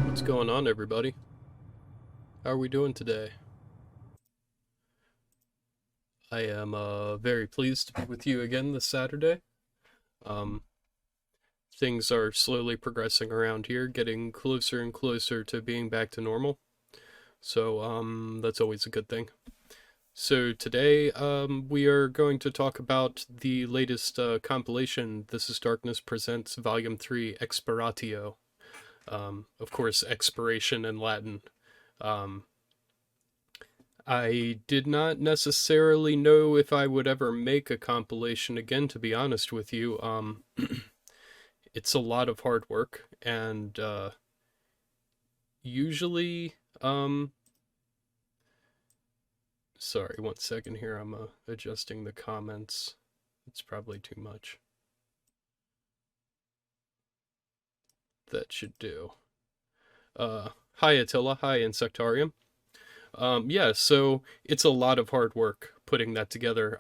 What's going on, everybody? How are we doing today? I am very pleased to be with you again this Saturday. Um, Things are slowly progressing around here, getting closer and closer to being back to normal. So that's always a good thing. So today we are going to talk about the latest compilation, This Is Darkness Presents Vol.3 Expiratio. Of course, expiration in Latin. Um, I did not necessarily know if I would ever make a compilation again, to be honest with you. It's a lot of hard work, and usually, sorry, 1 second here, I'm adjusting the comments. It's probably too much. That should do. Hi Attila, hi Insectarium. Yeah, so it's a lot of hard work putting that together.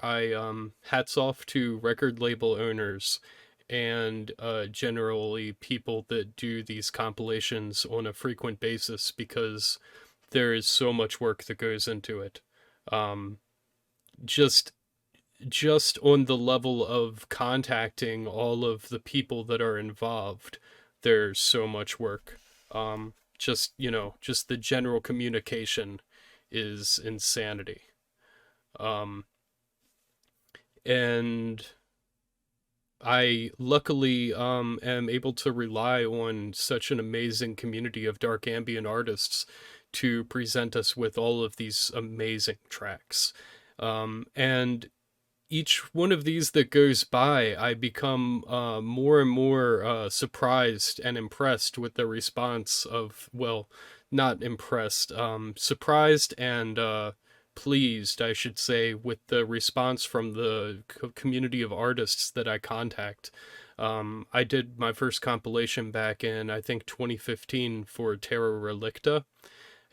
Hats off to record label owners and generally people that do these compilations on a frequent basis because there is so much work that goes into it. Um, just just on the level of contacting all of the people that are involved, there's so much work. Just the general communication is insanity. Um, and I luckily am able to rely on such an amazing community of dark ambient artists to present us with all of these amazing tracks. And each one of these that goes by, I become more and more surprised and impressed with the response of, well, not impressed, surprised and pleased, I should say, with the response from the community of artists that I contact. I did my first compilation back in, I think, 2015 for Terra Relicta,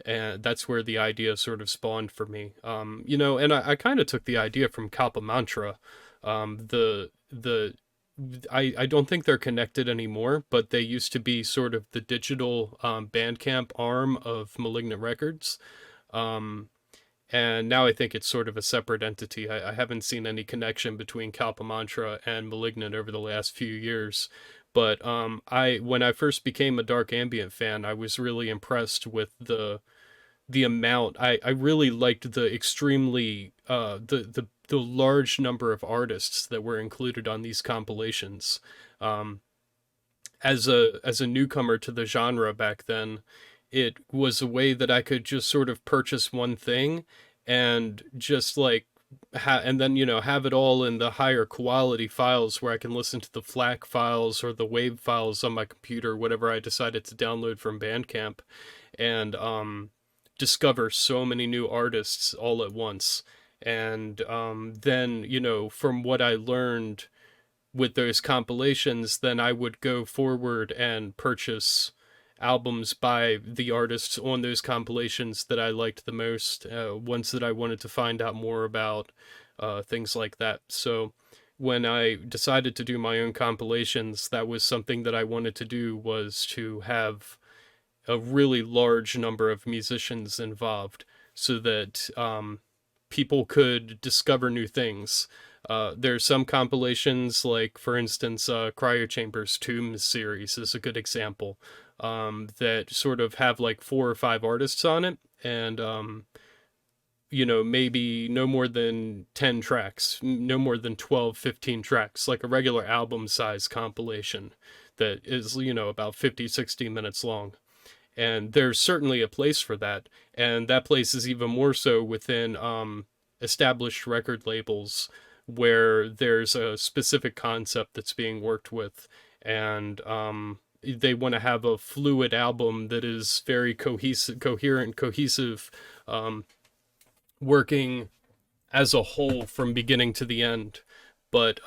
and that's where the idea sort of spawned for me. And I kind of took the idea from Kalpa Mantra. The I don't think they're connected anymore, but they used to be sort of the digital Bandcamp arm of Malignant Records. Um, and now I think it's sort of a separate entity. I haven't seen any connection between Kalpa Mantra and Malignant over the last few years. But I when I first became a dark ambient fan, I was really impressed with the amount. I really liked the extremely the large number of artists that were included on these compilations. Um, as a newcomer to the genre back then, it was a way that I could just sort of purchase one thing and just like and then have it all in the higher quality files where I can listen to the FLAC files or the WAV files on my computer, whatever I decided to download from Bandcamp, and discover so many new artists all at once. And then, from what I learned with those compilations, then I would go forward and purchase albums by the artists on those compilations that I liked the most, ones that I wanted to find out more about, things like that. So when I decided to do my own compilations, that was something that I wanted to do, was to have a really large number of musicians involved so that people could discover new things. There's some compilations, like, for instance, Cryochamber's Tombs series is a good example, that sort of have like 4 or 5 artists on it, and maybe no more than 10 tracks, no more than 12, 15 tracks, like a regular album size compilation that is, about 50, 60 minutes long. And there's certainly a place for that, and that place is even more so within established record labels where there's a specific concept that's being worked with, and they want to have a fluid album that is very cohesive, um, working as a whole from beginning to the end. But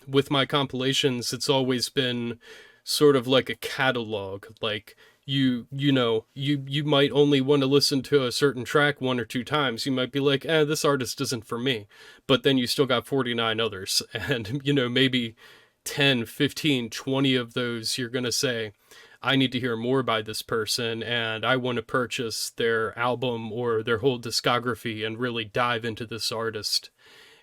with my compilations, it's always been sort of like a catalog. Like, you might only want to listen to a certain track 1 or 2 times. You might be like, this artist isn't for me, but then you still got 49 others, and maybe 10, 15, 20 of those, you're going to say, I need to hear more by this person, and I want to purchase their album or their whole discography and really dive into this artist.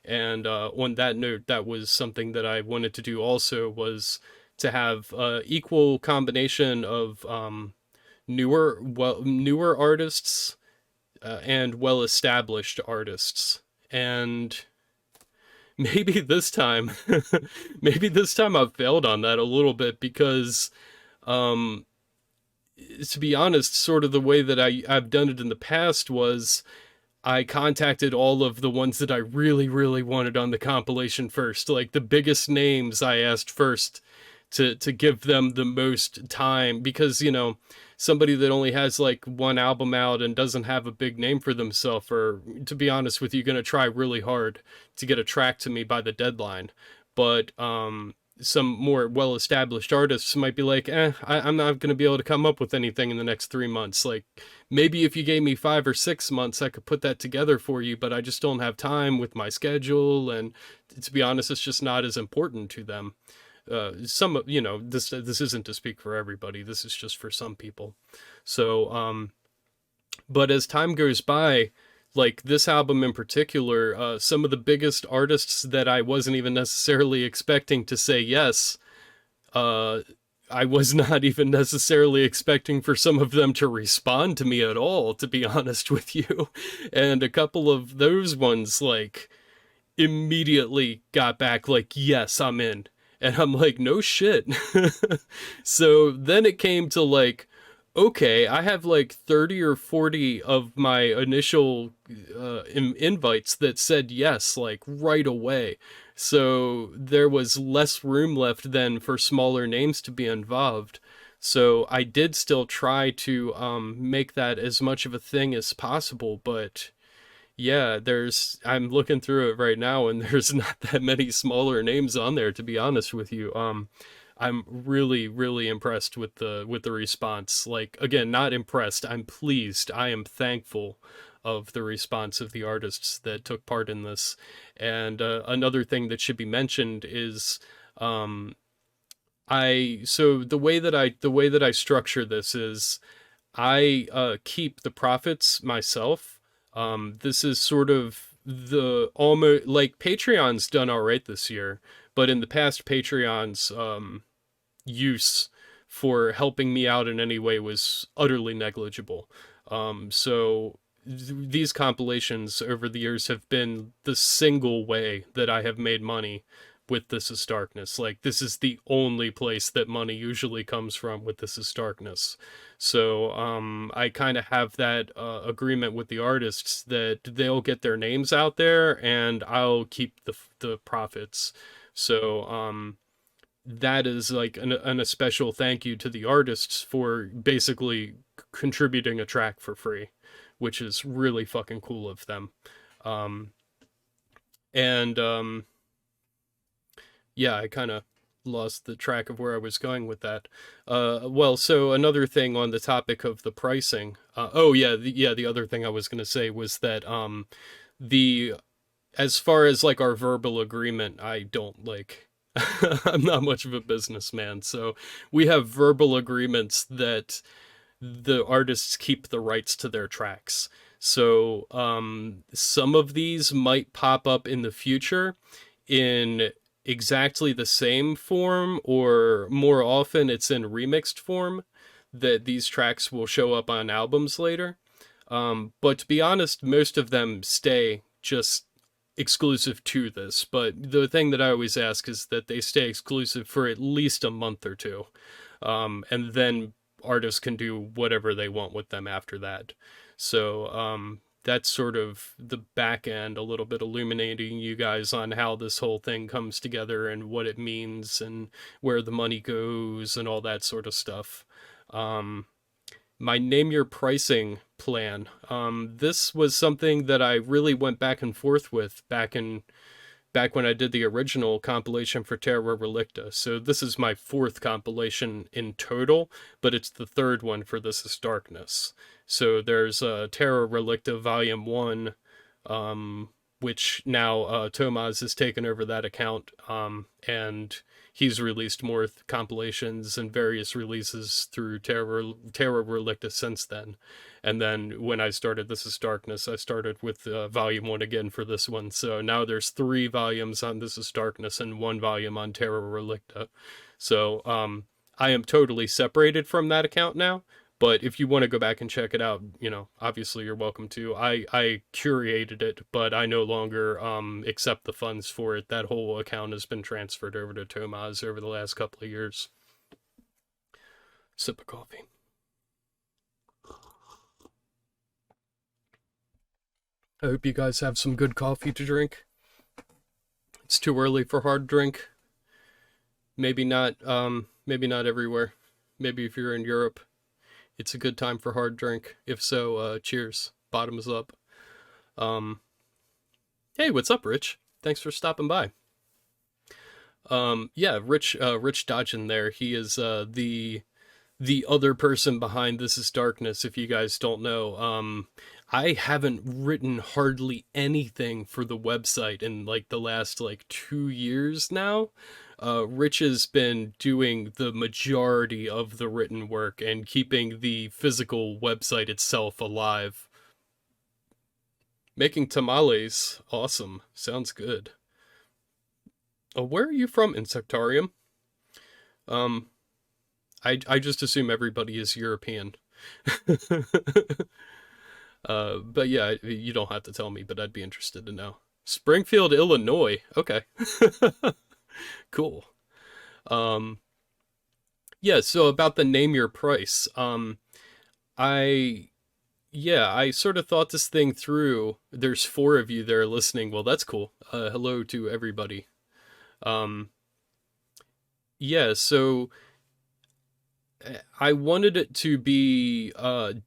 And on that note, that was something that I wanted to do also, was to have equal combination of newer artists and well established artists. And maybe this time, maybe this time I've failed on that a little bit, because um, to be honest, sort of the way that I've done it in the past was I contacted all of the ones that I really, really wanted on the compilation first. Like the biggest names I asked first to give them the most time, because, you know, somebody that only has like one album out and doesn't have a big name for themselves, or to be honest with you, going to try really hard to get a track to me by the deadline. But some more well-established artists might be like, I'm not going to be able to come up with anything in the next 3 months. Like, maybe if you gave me 5 or 6 months, I could put that together for you, but I just don't have time with my schedule. And to be honest, it's just not as important to them. Some, you know, this isn't to speak for everybody. This is just for some people. So, but as time goes by, like this album in particular, some of the biggest artists that I wasn't even necessarily expecting to say yes, uh, I was not even necessarily expecting for some of them to respond to me at all, to be honest with you. And a couple of those ones, like, immediately got back, like, yes, I'm in. And I'm like, no shit. So then it came to like, okay, I have like 30 or 40 of my initial invites that said yes, like right away. So there was less room left then for smaller names to be involved. So I did still try to make that as much of a thing as possible, but yeah, I'm looking through it right now, and there's not that many smaller names on there, to be honest with you. I'm really, really impressed with the response. Like, again, not impressed, I'm pleased. I am thankful of the response of the artists that took part in this. And another thing that should be mentioned is um the way that I structure this is I keep the profits myself. This is sort of the almost like Patreon's done all right this year, but in the past, Patreon's use for helping me out in any way was utterly negligible. So these compilations over the years have been the single way that I have made money with This Is Darkness. Like, this is the only place that money usually comes from with This Is Darkness. So I kind of have that agreement with the artists that they'll get their names out there and I'll keep the profits. So that is like a special thank you to the artists for basically contributing a track for free, which is really fucking cool of them. Um, and yeah, I kind of lost the track of where I was going with that. Well, so another thing on the topic of the pricing. Oh yeah, the other thing I was gonna say was that the as far as like our verbal agreement, I don't like. I'm not much of a businessman, so we have verbal agreements that the artists keep the rights to their tracks. So some of these might pop up in the future in exactly the same form, or more often it's in remixed form, that these tracks will show up on albums later. But to be honest, most of them stay just exclusive to this. But the thing that I always ask is that they stay exclusive for at least a month or two. And then artists can do whatever they want with them after that. So that's sort of the back end, a little bit illuminating you guys on how this whole thing comes together and what it means and where the money goes and all that sort of stuff. My name your pricing plan. This was something that I really went back and forth with back when I did the original compilation for Terra Relicta. So this is my fourth compilation in total, but it's the third one for This Is Darkness. So there's Terra Relicta Volume 1, which now Tomaz has taken over that account, and he's released more compilations and various releases through Terra Relicta since then. And then when I started This Is Darkness, I started with volume 1 again for this one. So now there's 3 volumes on This Is Darkness and 1 volume on Terra Relicta. So I am totally separated from that account now. But if you want to go back and check it out, obviously you're welcome to. I curated it, but I no longer accept the funds for it. That whole account has been transferred over to Tomaz over the last couple of years. Sip of coffee. I hope you guys have some good coffee to drink. It's too early for hard drink. Maybe not everywhere. Maybe if you're in Europe, it's a good time for hard drink. If so, cheers. Bottoms up. Hey, what's up, Rich? Thanks for stopping by. Yeah, Rich Dodgen there. He is the other person behind This Is Darkness, if you guys don't know. I haven't written hardly anything for the website in like the last 2 years now. Rich has been doing the majority of the written work and keeping the physical website itself alive. Making tamales. Awesome. Sounds good. Where are you from, Insectarium? I just assume everybody is European. But yeah, you don't have to tell me, but I'd be interested to know. Springfield, Illinois. Okay. Cool. Yeah, so about the name your price. I sort of thought this thing through. There's 4 of you there listening. Well, that's cool. Hello to everybody. Yeah, so I wanted it to be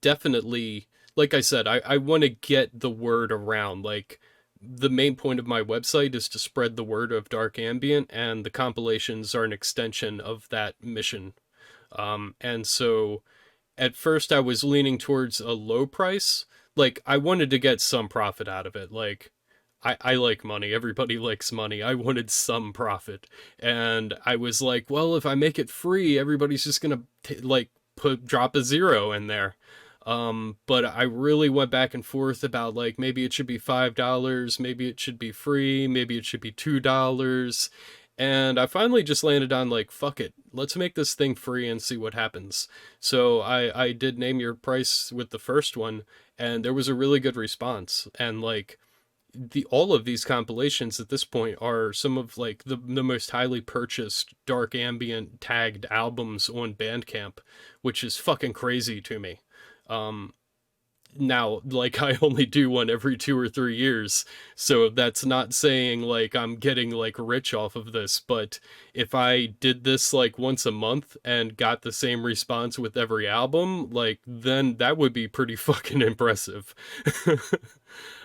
definitely, like I said, I want to get the word around. Like, the main point of my website is to spread the word of dark ambient, and the compilations are an extension of that mission. And so at first I was leaning towards a low price. Like, I wanted to get some profit out of it. Like, I like money. Everybody likes money. I wanted some profit. And I was like, well, if I make it free, everybody's just going to drop a 0 in there. But I really went back and forth about maybe it should be $5, maybe it should be free, maybe it should be $2. And I finally just landed on fuck it, let's make this thing free and see what happens. So I did name your price with the first one, and there was a really good response. And all of these compilations at this point are some of the most highly purchased dark ambient tagged albums on Bandcamp, which is fucking crazy to me. Now, I only do one every 2 or 3 years, so that's not saying I'm getting rich off of this, but if I did this once a month and got the same response with every album, then that would be pretty fucking impressive.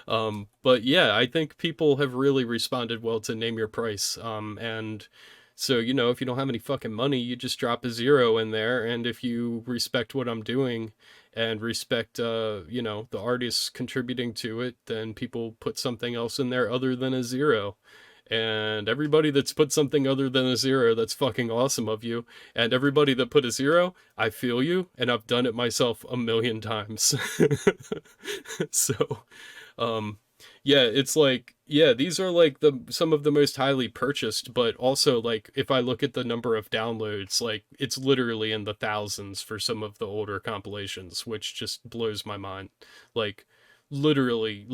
But yeah, I think people have really responded well to Name Your Price. And so, if you don't have any fucking money, you just drop a 0 in there. And if you respect what I'm doing and respect, the artists contributing to it, then people put something else in there other than a 0. And everybody that's put something other than a 0, that's fucking awesome of you. And everybody that put a 0, I feel you, and I've done it myself a million times. So, yeah, it's these are some of the most highly purchased, but also if I look at the number of downloads, it's literally in the thousands for some of the older compilations, which just blows my mind. Literally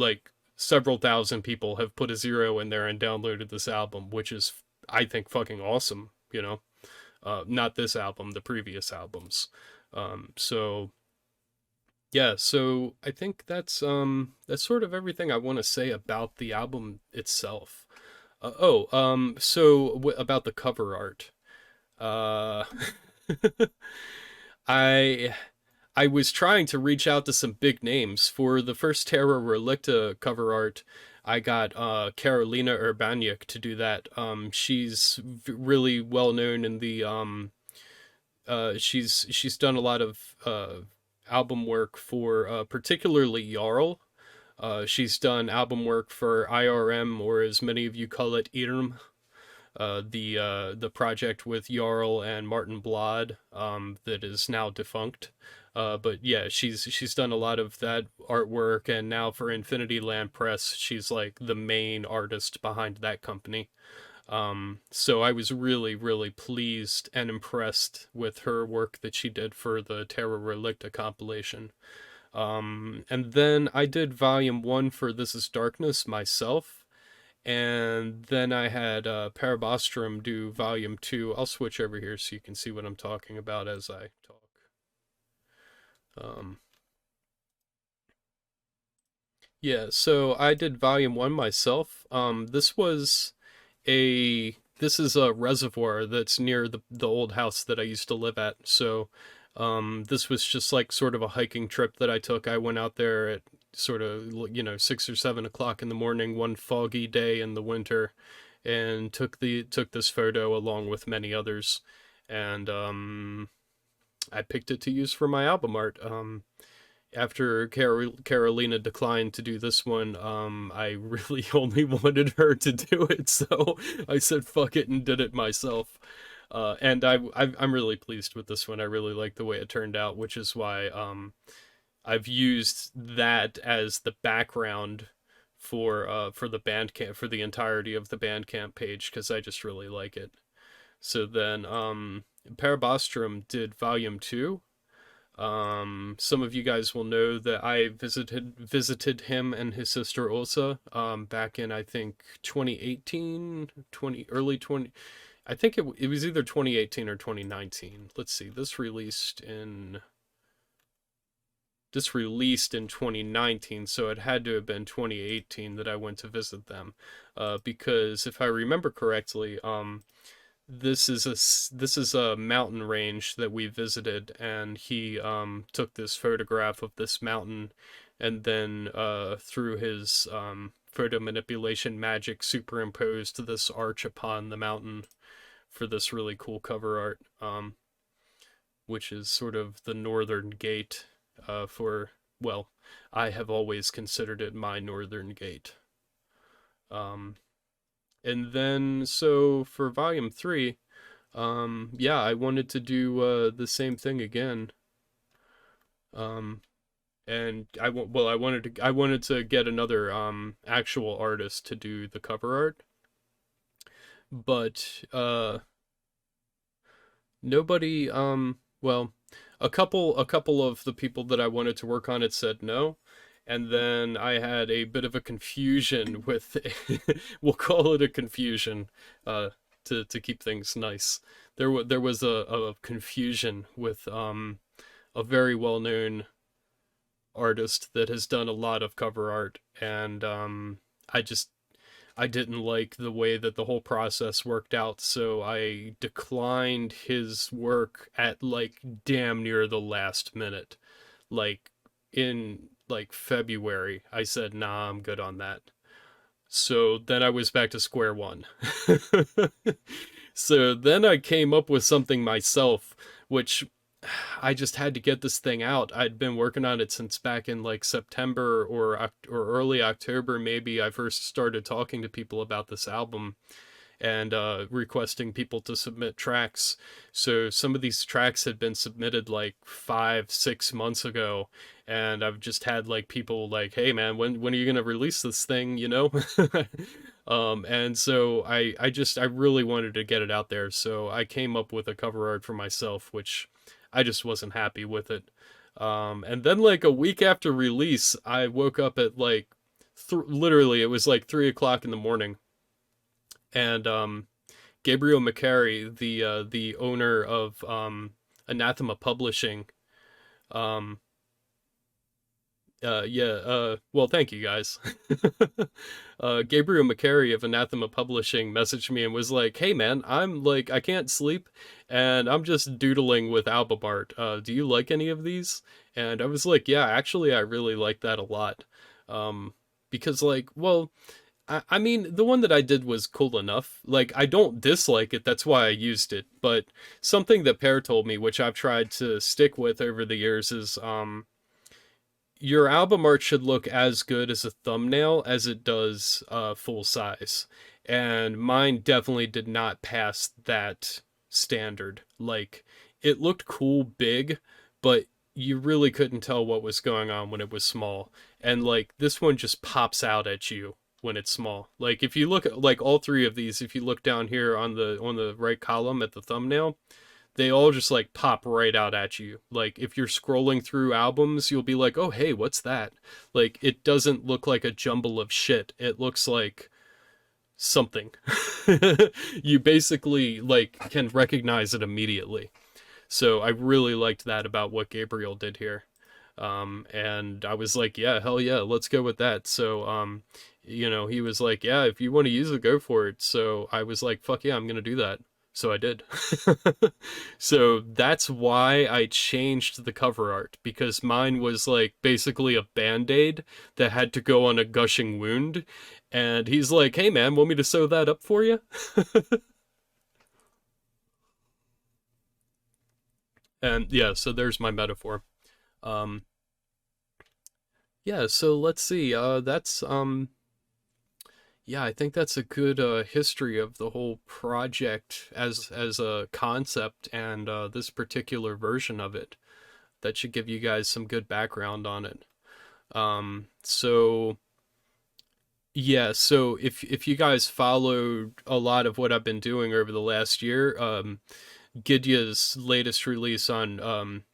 several thousand people have put a 0 in there and downloaded this album, which is, I think, fucking awesome. Not this album, the previous albums. So yeah, so I think that's sort of everything I want to say about the album itself. About the cover art. Uh, I I was trying to reach out to some big names for the first Terra Relicta cover art. I got Carolina Urbaniak to do that. She's really well known in the she's done a lot of album work for particularly Jarl. She's done album work for IRM, or as many of you call it, IRM, the project with Jarl and Martin Blad, that is now defunct. But yeah, she's done a lot of that artwork, and now for Infinity Land Press, she's like the main artist behind that company. So I was really, really pleased and impressed with her work that she did for the Terra Relicta compilation. And then I did volume one for This Is Darkness myself. And then I had Parabostrum do volume two. I'll switch over here so you can see what I'm talking about as I talk. Um, yeah, so I did volume one myself. This is a reservoir that's near the old house that I used to live at. So this was just like sort of a hiking trip that I took. I went out there at sort of 6 or 7 o'clock in the morning one foggy day in the winter, and took this photo along with many others, and I picked it to use for my album art. After Carolina declined to do this one, I really only wanted her to do it, so I said fuck it and did it myself. And I'm really pleased with this one. I really like the way it turned out, which is why I've used that as the background for the Bandcamp, for the entirety of the Bandcamp page, because I just really like it. So then Parabostrum did volume two. Some of you guys will know that I visited him and his sister Ulsa back in, I think, 2018, early 20. I think it was either 2018 or 2019. Let's see. This released in 2019, so it had to have been 2018 that I went to visit them. Because if I remember correctly, this is a mountain range that we visited, and he took this photograph of this mountain, and then through his photo manipulation magic superimposed this arch upon the mountain for this really cool cover art, which is sort of the northern gate for, well, I have always considered it my northern gate. And then, so for volume three, yeah, I wanted to do the same thing again. And I wanted to get another actual artist to do the cover art, but nobody well, a couple of the people that I wanted to work on it said no. And then I had a bit of a confusion with we'll call it a confusion, to keep things nice. There was a confusion with a very well known artist that has done a lot of cover art, and I just I didn't like the way that the whole process worked out, so I declined his work at like damn near the last minute. Like in like February, I said, "Nah, I'm good on that." So then I was back to square one. So then I came up with something myself, which I just had to get this thing out. I'd been working on it since back in like September or early October, maybe. I first started talking to people about this album, and requesting people to submit tracks. So some of these tracks had been submitted like 5, 6 months ago, and I've just had like people like, "Hey man, when are you gonna release this thing?" You know. And so I really wanted to get it out there, so I came up with a cover art for myself, which I just wasn't happy with it. And then like a week after release, I woke up at like literally it was like 3 o'clock in the morning, and Gabriel McCary, the owner of Anathema Publishing, um, yeah, well, thank you guys. Gabriel McCary of Anathema Publishing messaged me and was like, "Hey man, I'm like I can't sleep, and I'm just doodling with album art. Do you like any of these?" And I was like, "Yeah, actually, I really like that a lot." Because like, well, I mean, the one that I did was cool enough. Like, I don't dislike it. That's why I used it. But something that Pear told me, which I've tried to stick with over the years, is your album art should look as good as a thumbnail as it does full size. And mine definitely did not pass that standard. Like, it looked cool big, but you really couldn't tell what was going on when it was small. And like this one just pops out at you when it's small. Like if you look at like all three of these, if you look down here on the right column at the thumbnail, they all just like pop right out at you. Like if you're scrolling through albums, you'll be like, "Oh, hey, what's that?" Like it doesn't look like a jumble of shit. It looks like something. You basically like can recognize it immediately. So I really liked that about what Gabriel did here. And I was like, yeah, hell yeah, let's go with that. So, he was like, yeah, if you want to use it, go for it. So I was like, fuck yeah, I'm going to do that. So I did. So that's why I changed the cover art, because mine was like basically a band-aid that had to go on a gushing wound. And he's like, hey man, want me to sew that up for you? And yeah, so there's my metaphor. Um, yeah, so let's see. Yeah, I think that's a good history of the whole project as a concept and this particular version of it. That should give you guys some good background on it. So yeah, so if you guys followed a lot of what I've been doing over the last year, Gydja's latest release on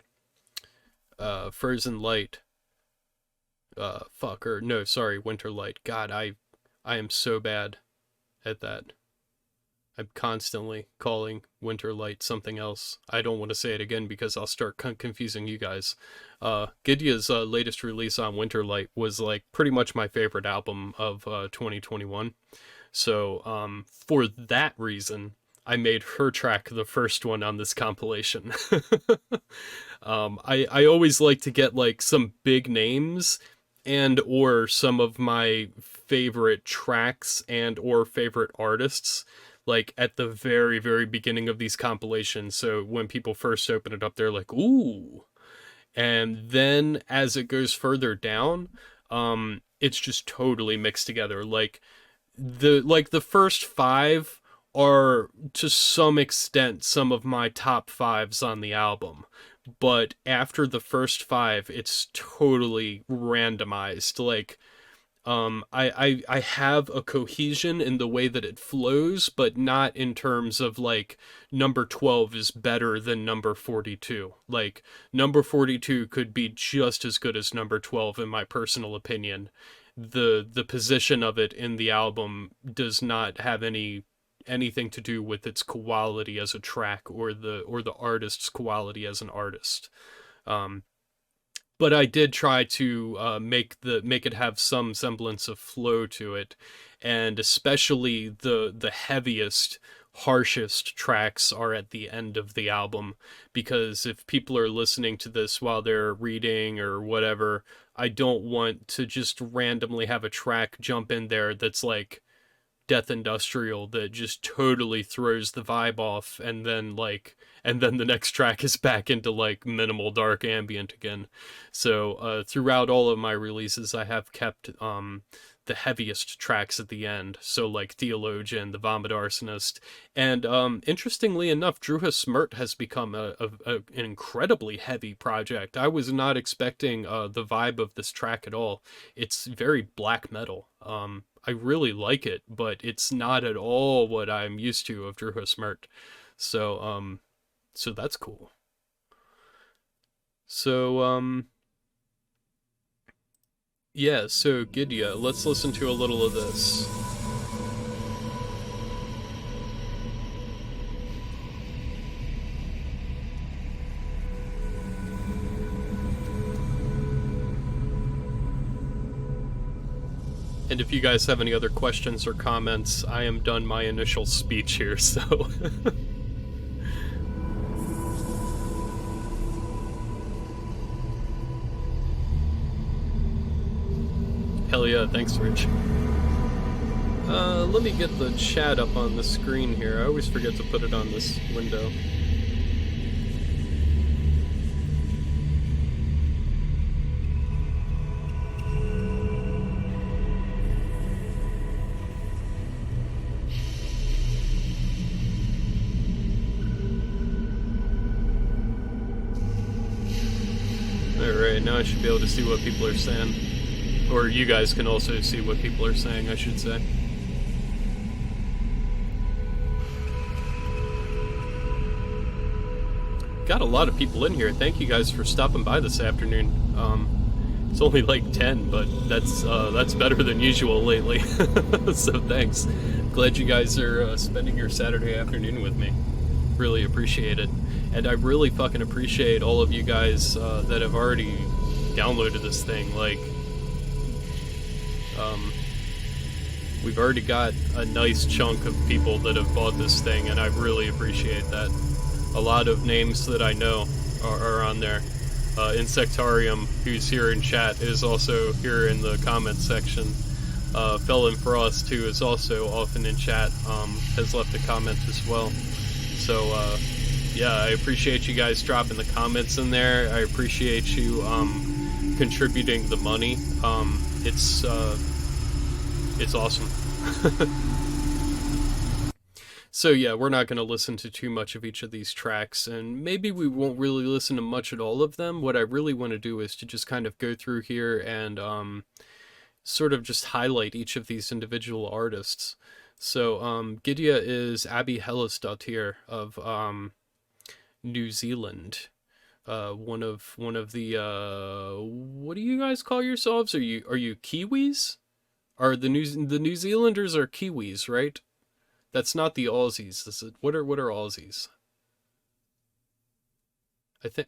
Frozen Light, fuck, or no, sorry, Winter Light. God, I am so bad at that. I'm constantly calling Winter Light something else. I don't want to say it again because I'll start confusing you guys. Gydja's latest release on Winter Light was like pretty much my favorite album of 2021. So for that reason, I made her track the first one on this compilation. I always like to get like some big names and or some of my favorite tracks and or favorite artists like at the very very beginning of these compilations, so when people first open it up they're like ooh, and then as it goes further down it's just totally mixed together. Like the first five are to some extent some of my top fives on the album, but after the first five it's totally randomized. Like I have a cohesion in the way that it flows, but not in terms of like number 12 is better than number 42. Like number 42 could be just as good as number 12 in my personal opinion. The position of it in the album does not have anything to do with its quality as a track or the artist's quality as an artist. Um, but I did try to make it have some semblance of flow to it, and especially the heaviest, harshest tracks are at the end of the album, because if people are listening to this while they're reading or whatever, I don't want to just randomly have a track jump in there that's like death industrial that just totally throws the vibe off, and then the next track is back into like minimal dark ambient again. So throughout all of my releases I have kept the heaviest tracks at the end, so like Theologian, The Vomit Arsonist, and interestingly enough Druha Smirt has become an incredibly heavy project. I was not expecting the vibe of this track at all. It's very black metal. I really like it, but it's not at all what I'm used to of Druha Smirt. So that's cool. So yeah, so Gydja, let's listen to a little of this. And if you guys have any other questions or comments, I am done my initial speech here, so... Hell yeah, thanks, Rich. Let me get the chat up on the screen here. I always forget to put it on this window. now I should be able to see what people are saying. Or you guys can also see what people are saying, I should say. Got a lot of people in here. Thank you guys for stopping by this afternoon. It's only like 10, but that's better than usual lately. So thanks. Glad you guys are spending your Saturday afternoon with me. Really appreciate it. And I really fucking appreciate all of you guys that have already downloaded this thing. Like, we've already got a nice chunk of people that have bought this thing, and I really appreciate that. A lot of names that I know are on there. Insectarium, who's here in chat, is also here in the comments section. Felon Frost, who is also often in chat, has left a comment as well. So, yeah, I appreciate you guys dropping the comments in there. I appreciate you contributing the money. It's awesome. So yeah, we're not going to listen to too much of each of these tracks, and maybe we won't really listen to much at all of them. What I really want to do is to just kind of go through here and sort of just highlight each of these individual artists. So Gydja is Abby Hellasdottir of New Zealand. One of the what do you guys call yourselves? Are you Kiwis? Are the New Zealanders are Kiwis, right? That's not the Aussies. What are Aussies?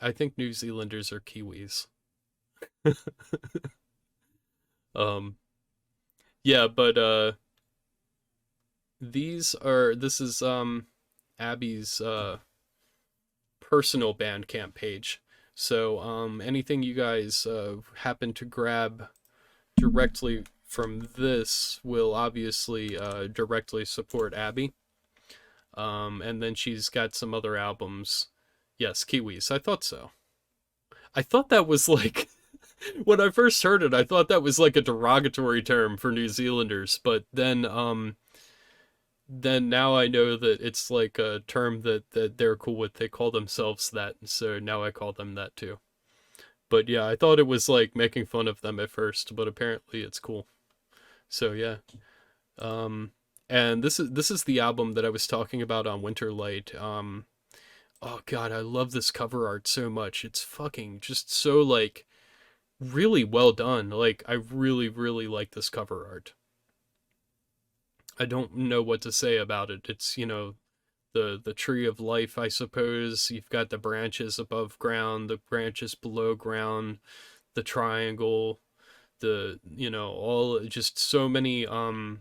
I think New Zealanders are Kiwis. Yeah, but this is Abby's personal Bandcamp page. So anything you guys happen to grab directly from this will obviously directly support Abby. And then she's got some other albums. Yes, Kiwis. I thought so. I thought that was like, when I first heard it, I thought that was like a derogatory term for New Zealanders. But then now I know that it's like a term that they're cool with. They call themselves that. So now I call them that too. But yeah, I thought it was like making fun of them at first, but apparently it's cool. So yeah, and this is the album that I was talking about on Winterlight. Oh god, I love this cover art so much. It's fucking just so like really well done. Like I really like this cover art. I don't know what to say about it. It's, you know, the tree of life, I suppose. You've got the branches above ground, the branches below ground, the triangle, the, you know, all just so many I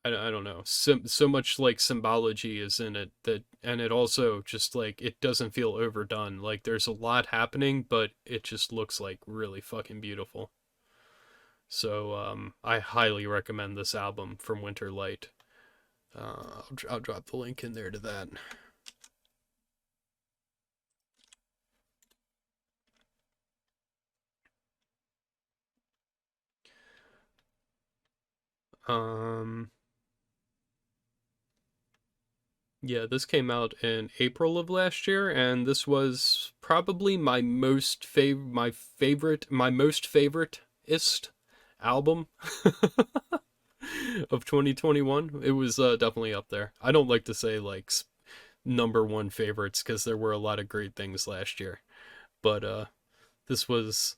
don't know, so much like symbology is in it, that, and it also just like, it doesn't feel overdone. Like there's a lot happening, but it just looks like really fucking beautiful. So I highly recommend this album from Winterlight. I'll drop the link in there to that. Yeah, this came out in April of last year, and this was probably my most favoriteist album of 2021. It was definitely up there. I don't like to say like number one favorites because there were a lot of great things last year, but this was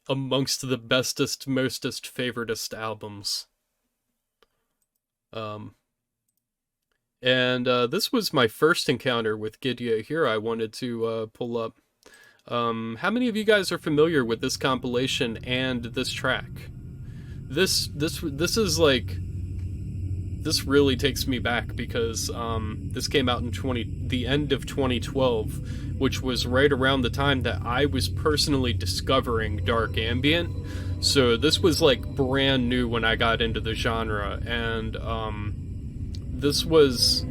amongst the bestest, mostest, favoritist albums. And this was my first encounter with Gydja here. I wanted to pull up. How many of you guys are familiar with this compilation and this track? This is like, this really takes me back because this came out in the end of 2012, which was right around the time that I was personally discovering dark ambient. So this was like brand new when I got into the genre, and this was,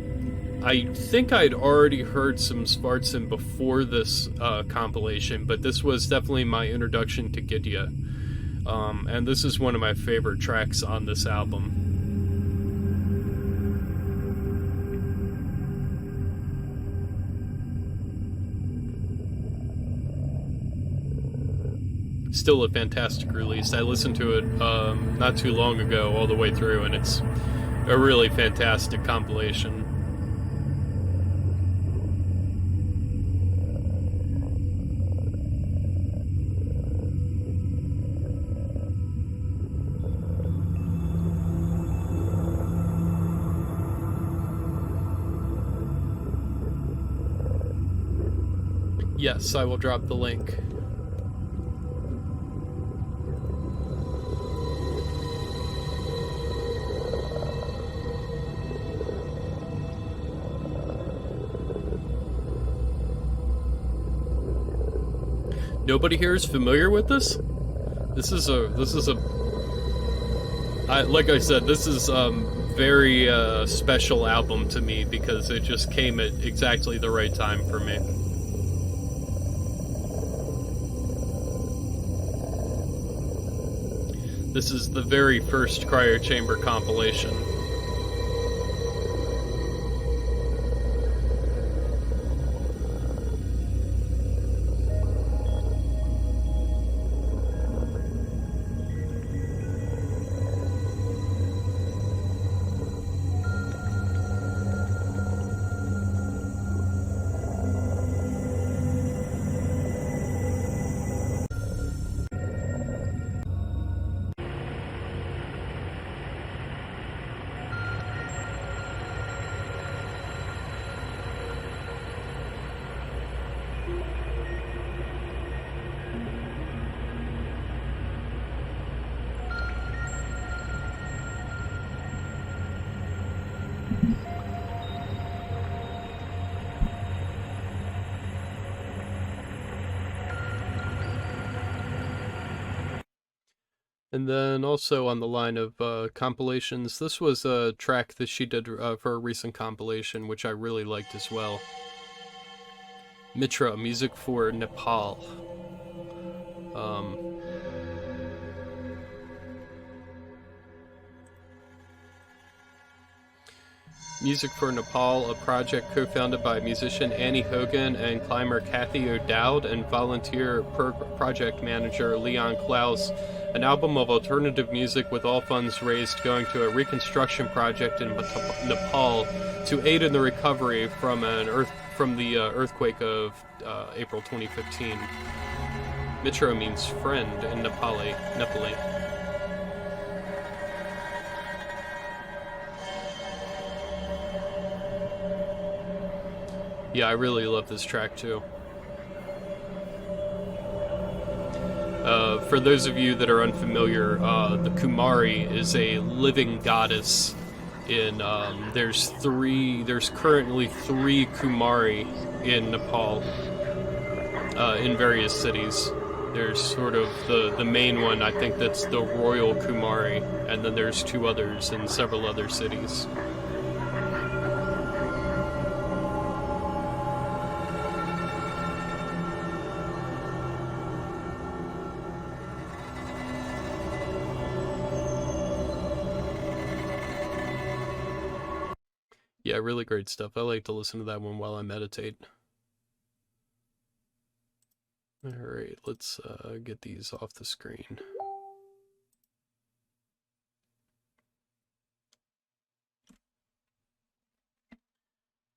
I think I'd already heard some Svartsen before this compilation, but this was definitely my introduction to Gydja. And this is one of my favorite tracks on this album. Still a fantastic release. I listened to it not too long ago all the way through, and it's a really fantastic compilation. Yes, I will drop the link. Nobody here is familiar with this? This is a like I said, this is very special album to me because it just came at exactly the right time for me. This is the very first Cryo Chamber compilation. And then also on the line of compilations, this was a track that she did for a recent compilation, which I really liked as well. Mitra, music for Nepal. Music for Nepal, a project co-founded by musician Annie Hogan and climber Kathy O'Dowd and volunteer project manager Leon Klaus. An album of alternative music with all funds raised going to a reconstruction project in Nepal to aid in the recovery from the earthquake of April 2015. Mitra means friend in Nepali. Yeah, I really love this track too. For those of you that are unfamiliar, the Kumari is a living goddess. There's currently 3 Kumari in Nepal, in various cities. There's sort of the main one, I think that's the Royal Kumari, and then there's 2 others in several other cities. Yeah, really great stuff. I like to listen to that one while I meditate. Alright, let's get these off the screen.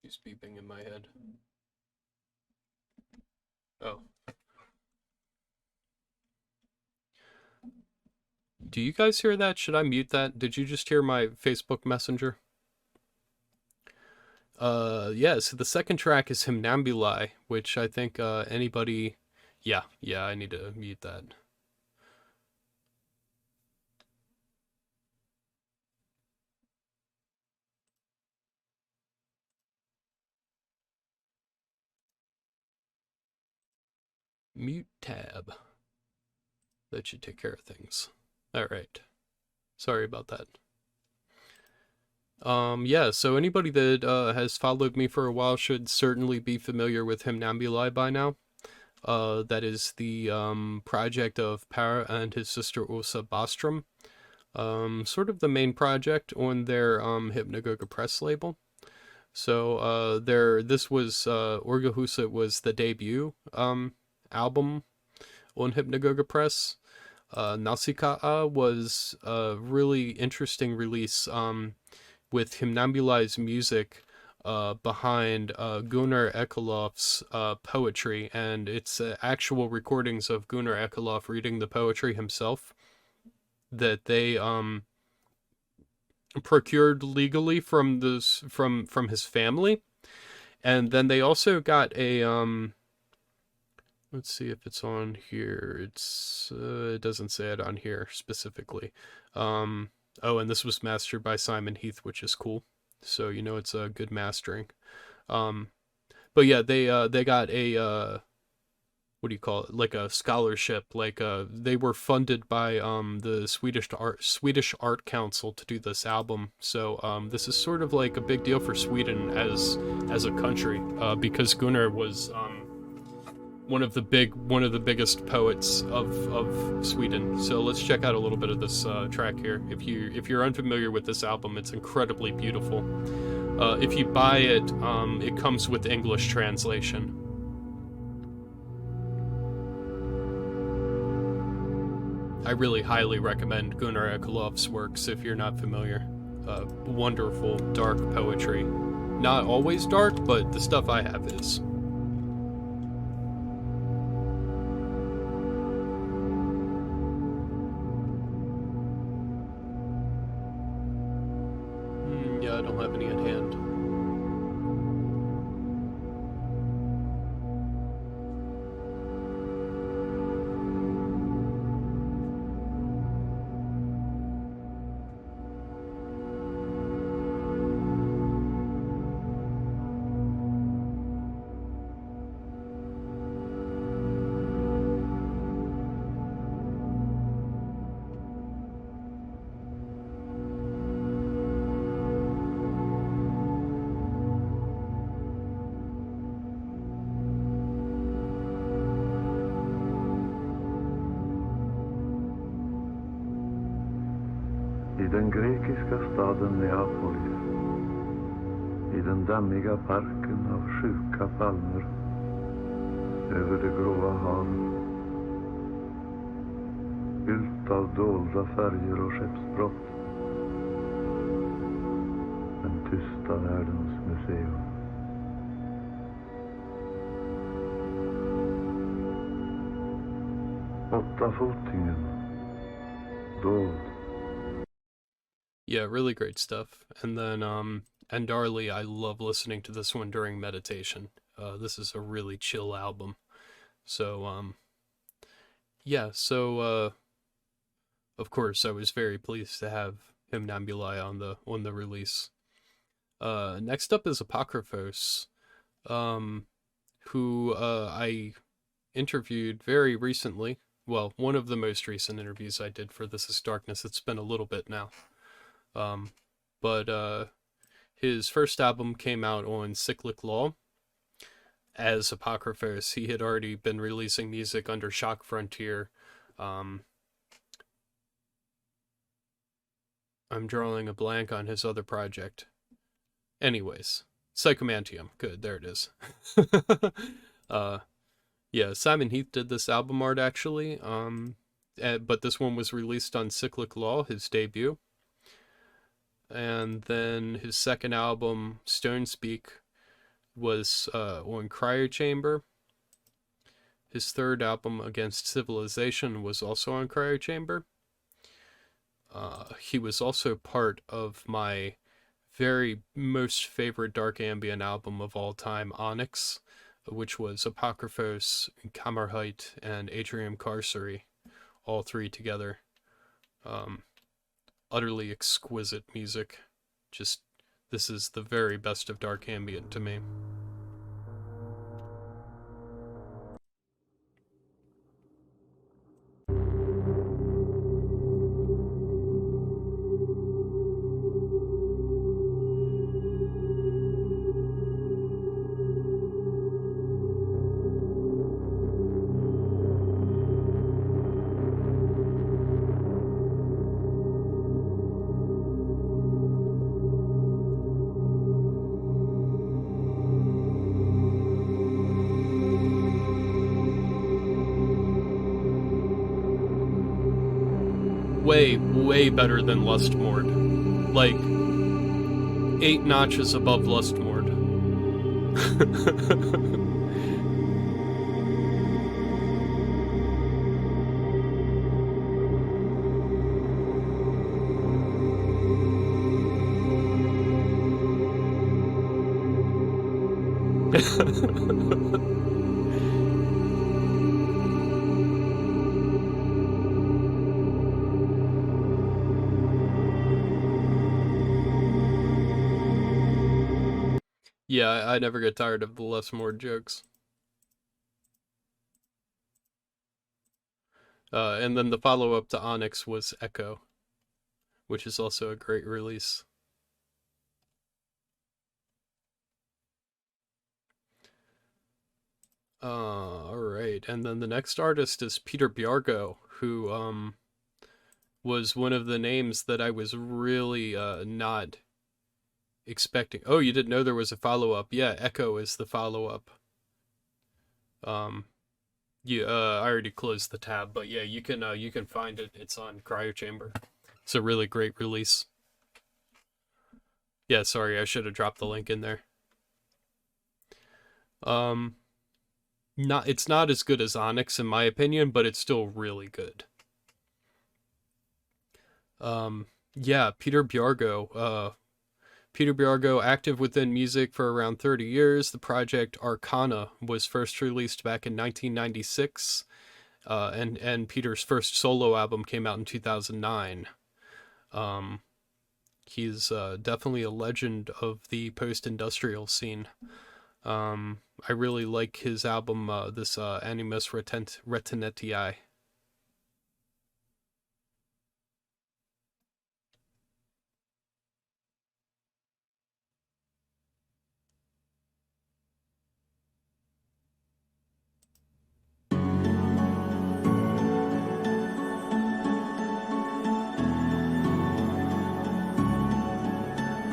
He's beeping in my head. Oh. Do you guys hear that? Should I mute that? Did you just hear my Facebook Messenger? Yeah, so the second track is Hymnambulae, which I think anybody... Yeah, I need to mute that. Mute tab. That should take care of things. Alright. Sorry about that. Yeah, so anybody that has followed me for a while should certainly be familiar with Hymnambulae by now. That is the project of Para and his sister Åsa Bostrom. Sort of the main project on their Hypnagoga Press label. So this was Orgahuset was the debut album on Hypnagoga Press. Nausicaa was a really interesting release with Hymnambulae's music behind Gunnar Ekelof's poetry, and it's actual recordings of Gunnar Ekelof reading the poetry himself that they procured legally from his family. And then they also got a let's see if it's on here. It doesn't say it on here specifically. Oh, and this was mastered by Simon Heath, which is cool. So you know it's a good mastering. But yeah, they got a what do you call it? Like a scholarship. Like they were funded by the Swedish Art Council to do this album. So this is sort of like a big deal for Sweden as a country because Gunnar was one of the biggest poets of Sweden. So let's check out a little bit of this track here. If you're unfamiliar with this album, it's incredibly beautiful. If you buy it, it comes with English translation. I really highly recommend Gunnar Ekelof's works if you're not familiar. Wonderful, dark poetry. Not always dark, but the stuff I have is. Yeah, I don't have any at hand. I den grekiska staden Neapolis, i den dammiga parken av sjuka palmer, över det gråa havet, fyllt av dolda färger och skeppsbrott, den tysta världens museum. Åttafotingen, dold. Yeah, really great stuff. And then Endarli, I love listening to this one during meditation. This is a really chill album. So yeah, so of course I was very pleased to have Hymnambulae on the release. Next up is Apocryphos, who I interviewed very recently. Well, one of the most recent interviews I did for This Is Darkness. It's been a little bit now. But his first album came out on Cyclic Law as Apocryphos. He had already been releasing music under Shock Frontier. I'm drawing a blank on his other project. Anyways, Psychomantium. Good, there it is. Yeah, Simon Heath did this album art actually. But this one was released on Cyclic Law, his debut. And then his second album, Stone Speak, was on Cryochamber. His third album, Against Civilization, was also on Cryochamber. He was also part of my very most favorite dark ambient album of all time, Onyx, which was Apocryphos, Kammerheit, and Atrium Carcery, all three together. Utterly exquisite music. Just, this is the very best of dark ambient to me. way, way better than Lustmord. Like, 8 notches above Lustmord. Yeah, I never get tired of the Lustmord jokes. And then the follow-up to Onyx was Echo, which is also a great release. Alright, and then the next artist is Peter Bjargo, who was one of the names that I was really not expecting. Oh, you didn't know there was a follow-up? Yeah, Echo is the follow-up. Yeah, I already closed the tab, but yeah, you can find it. It's on Cryo Chamber. It's a really great release. Yeah, sorry, I should have dropped the link in there. It's not as good as Onyx in my opinion, but it's still really good. Yeah, Peter Bjargo. Peter Bjargo, active within music for around 30 years. The project Arcana was first released back in 1996, and Peter's first solo album came out in 2009. He's definitely a legend of the post-industrial scene. I really like his album, this Animus Retinentii.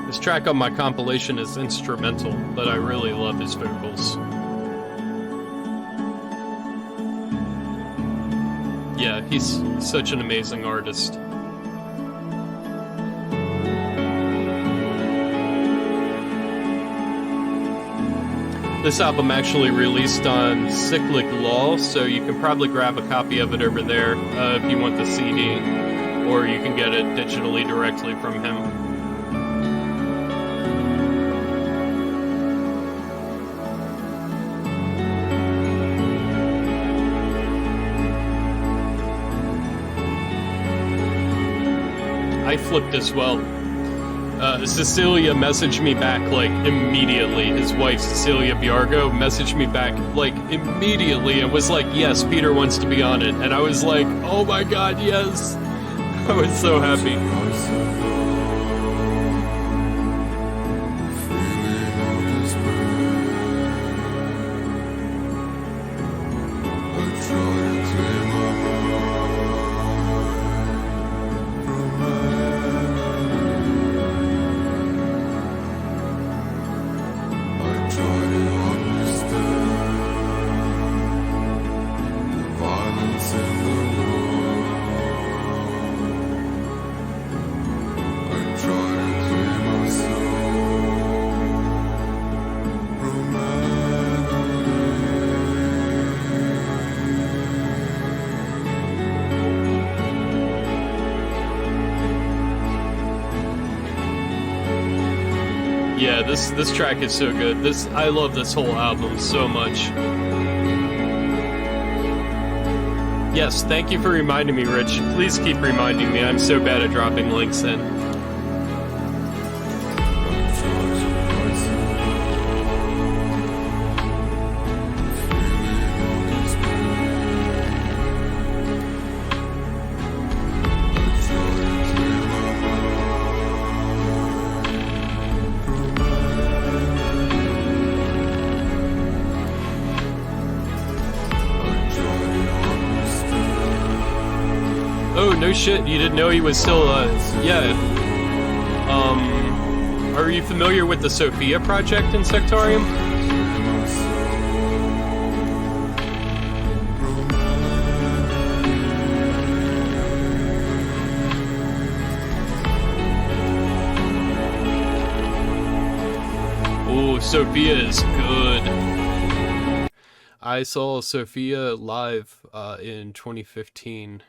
This track on my compilation is instrumental, but I really love his vocals. Yeah, he's such an amazing artist. This album actually released on Cyclic Law, so you can probably grab a copy of it over there if you want the CD, or you can get it digitally directly from him. I flipped as well. Cecilia messaged me back, like, immediately. His wife, Cecilia Bjargo, messaged me back, like, immediately and was like, yes, Peter wants to be on it. And I was like, oh my god, yes! I was so happy. Yeah, this track is so good. I love this whole album so much. Yes, thank you for reminding me, Rich. Please keep reminding me. I'm so bad at dropping links in. No shit, you didn't know he was still, yeah. Are you familiar with the Sophia Project Insectarium? Sophia is good. I saw Sophia live in 2015.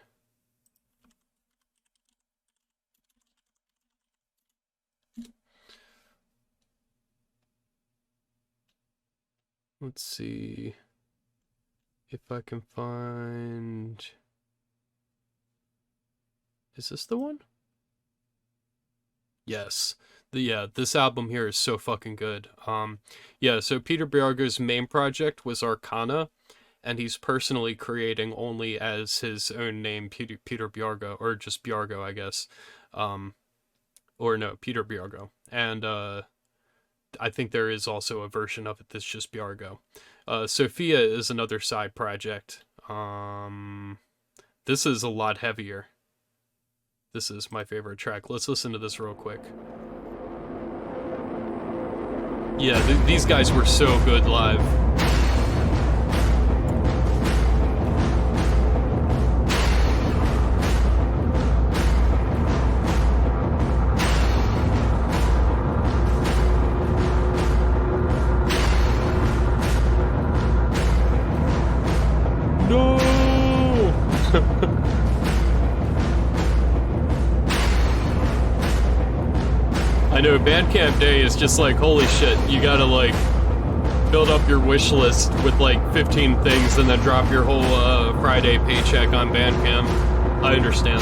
Let's see if I can find... Is this the one? Yes. This album here is so fucking good. Yeah, so Peter Bjargo's main project was Arcana, and he's personally creating only as his own name, Peter Bjargo, or just Bjargo, I guess. Or no, Peter Bjargo. And I think there is also a version of it that's just Bjargo. Sophia is another side project. This is a lot heavier. This is my favorite track. Let's listen to this real quick. Yeah, these guys were so good live. No! I know Bandcamp Day is just like, holy shit, you gotta like build up your wish list with like 15 things and then drop your whole Friday paycheck on Bandcamp. I understand.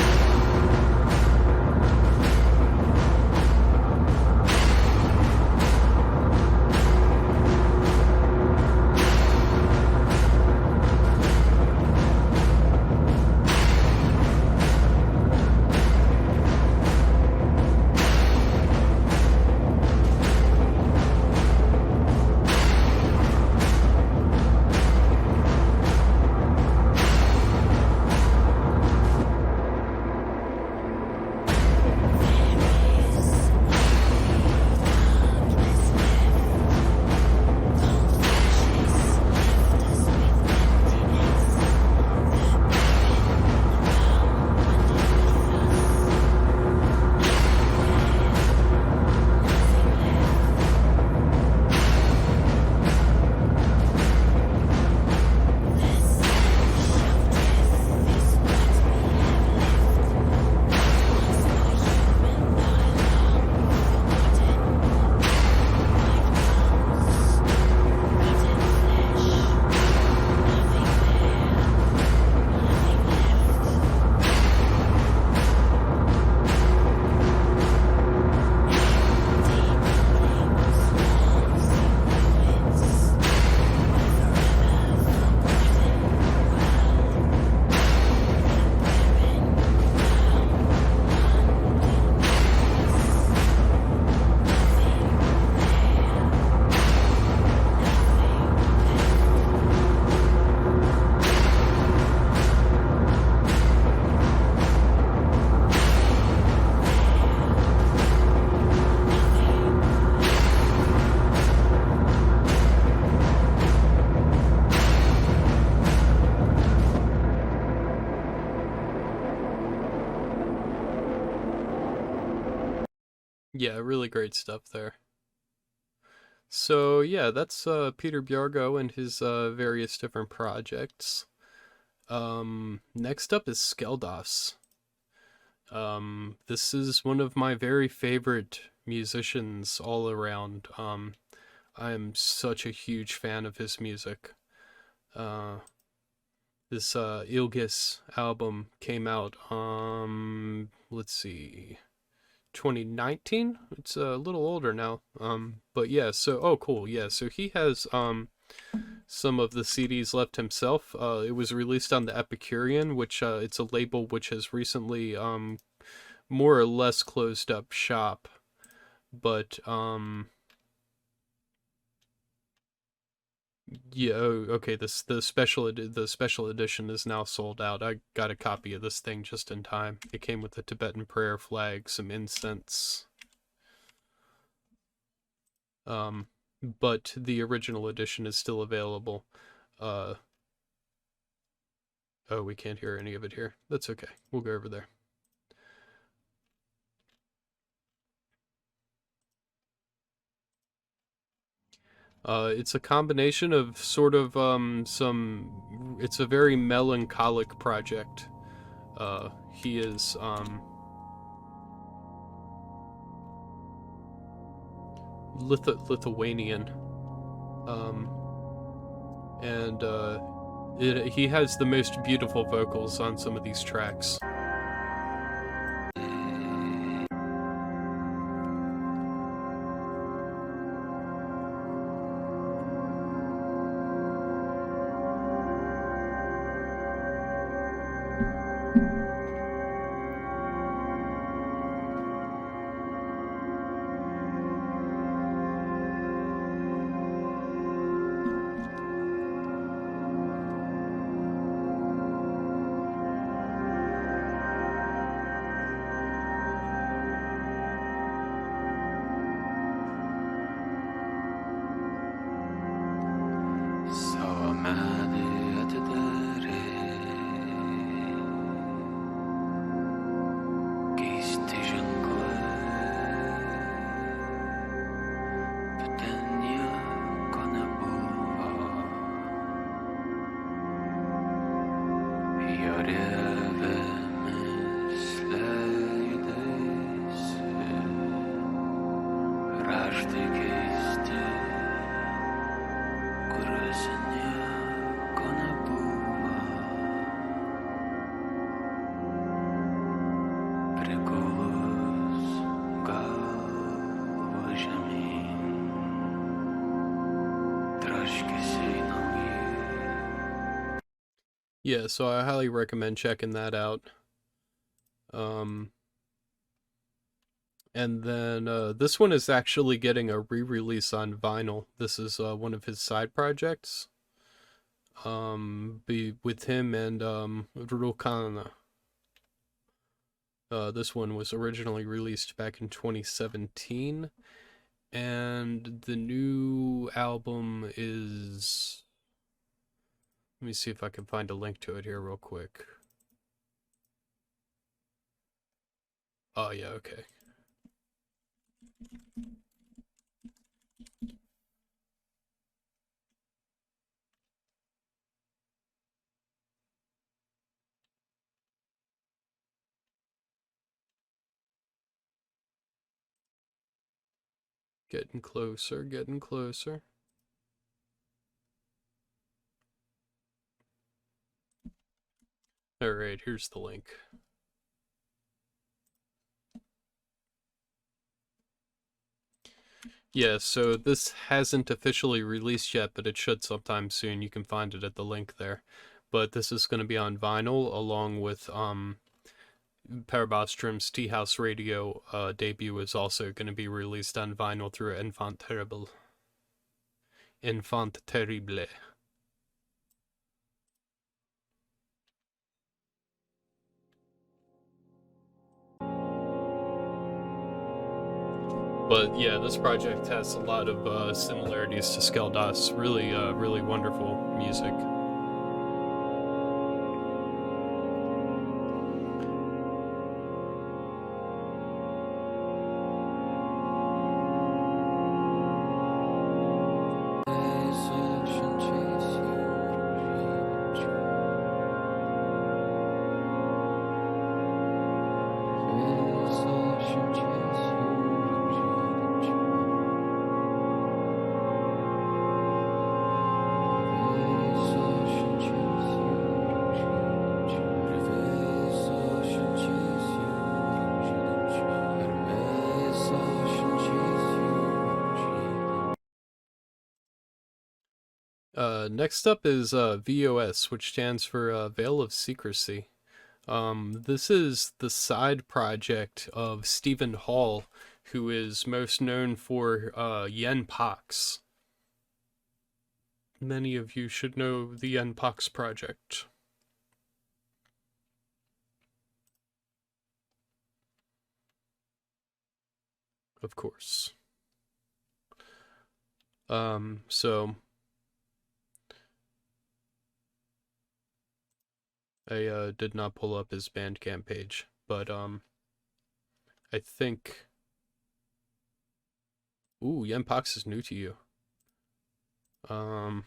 Yeah, really great stuff there. So yeah, that's Peter Bjargo and his various different projects. Next up is Skeldos. This is one of my very favorite musicians all around. I am such a huge fan of his music. This Ilgis album came out, let's see, 2019. It's a little older now. But yeah, so oh cool, yeah. So he has some of the CDs left himself. It was released on the Epicurean, which it's a label which has recently more or less closed up shop. But yeah, oh, okay. The special edition is now sold out. I got a copy of this thing just in time. It came with a Tibetan prayer flag, some incense. But the original edition is still available. Oh, we can't hear any of it here. That's okay. We'll go over there. It's a combination of sort of it's a very melancholic project. He is Lithuanian, um, and he has the most beautiful vocals on some of these tracks. Yeah, so I highly recommend checking that out. And then this one is actually getting a re-release on vinyl. This is one of his side projects. With him and Rukana. This one was originally released back in 2017, and the new album is. Let me see if I can find a link to it here real quick. Oh yeah, okay. Getting closer, getting closer. Alright, here's the link. Yeah, so this hasn't officially released yet, but it should sometime soon. You can find it at the link there. But this is going to be on vinyl along with Parabostrom's Tea House Radio debut is also going to be released on vinyl through Enfant Terrible. Enfant Terrible. But yeah, this project has a lot of similarities to Skeldos. Really, really wonderful music. Next up is VOS, which stands for Veil of Secrecy. This is the side project of Stephen Hall, who is most known for Yen Pox. Many of you should know the Yen Pox project. Of course. So I did not pull up his Bandcamp page, but I think. Ooh, Yen Pox is new to you. Um,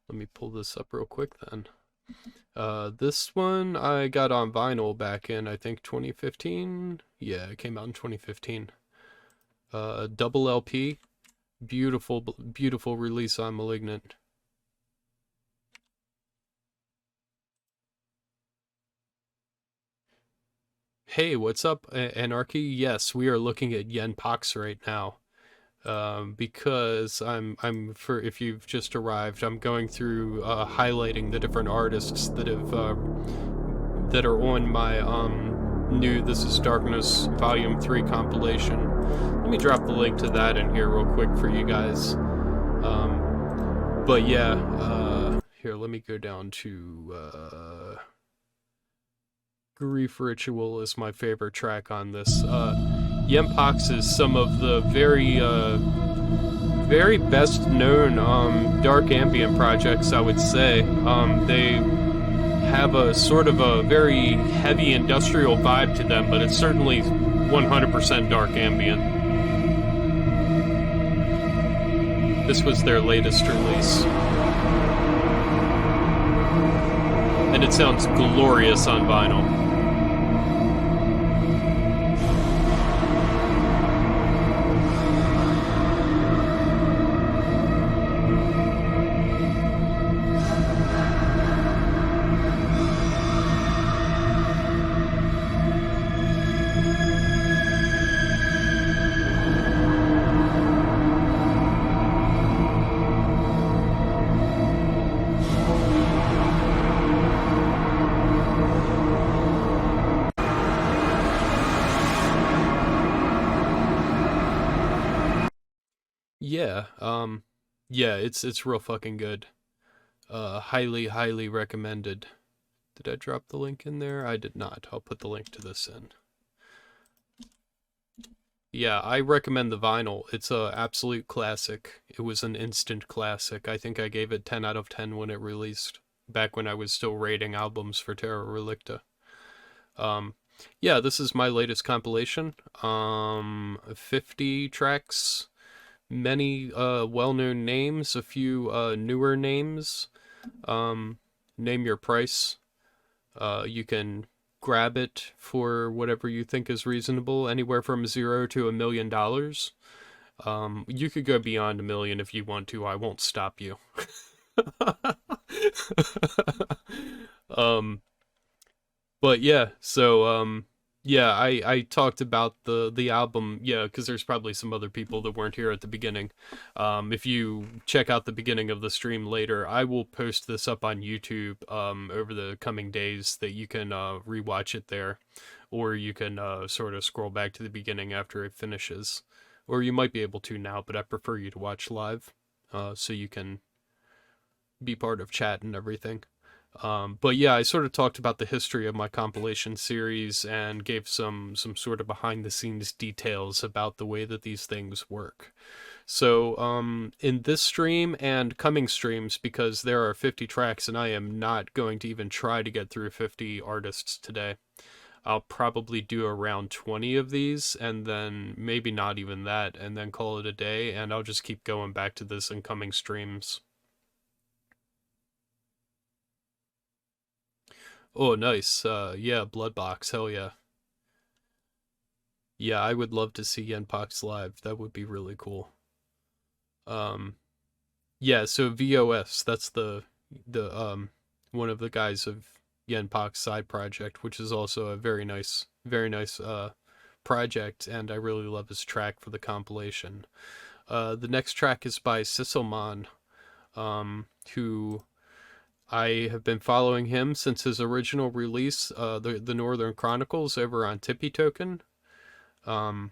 let me pull this up real quick then. This one I got on vinyl back in, I think, 2015. Yeah, it came out in 2015. Double LP. Beautiful, beautiful release on Malignant. Hey, what's up, Anarchy? Yes, we are looking at Yen Pox right now. Because I'm for if you've just arrived, I'm going through highlighting the different artists that have that are on my new This Is Darkness Vol.3 compilation. Let me drop the link to that in here real quick for you guys. But yeah, here, let me go down to Grief Ritual is my favorite track on this. Yempox is some of the very best known dark ambient projects, I would say. They have a sort of a very heavy industrial vibe to them, but it's certainly 100% dark ambient. This was their latest release. And it sounds glorious on vinyl. Yeah, yeah, it's real fucking good. Highly recommended. Did I drop the link in there? I did not. I'll put the link to this in. Yeah, I recommend the vinyl. It's a absolute classic. It was an instant classic. I think I gave it 10 out of 10 when it released, back when I was still rating albums for Terra Relicta. Yeah, this is my latest compilation. 50 tracks, many well-known names, a few newer names. Name your price. You can grab it for whatever you think is reasonable, anywhere from $0 to $1 million. You could go beyond $1 million if you want to. I won't stop you. But yeah, so yeah, I talked about the album, yeah, because there's probably some other people that weren't here at the beginning. If you check out the beginning of the stream later, I will post this up on YouTube over the coming days that you can rewatch it there, or you can sort of scroll back to the beginning after it finishes, or you might be able to now, but I prefer you to watch live, so you can be part of chat and everything. But yeah, I sort of talked about the history of my compilation series and gave some sort of behind the scenes details about the way that these things work. So in this stream and coming streams, because there are 50 tracks and I am not going to even try to get through 50 artists today, I'll probably do around 20 of these and then maybe not even that, and then call it a day, and I'll just keep going back to this in coming streams. Oh, nice. Yeah, Bloodbox. Hell yeah. Yeah, I would love to see Yenpox live. That would be really cool. Yeah, so VOS, that's the one of the guys of Yenpox side project, which is also a very nice project, and I really love his track for the compilation. The next track is by Sysselmann, who I have been following him since his original release, the Northern Chronicles, over on Tippy Token. I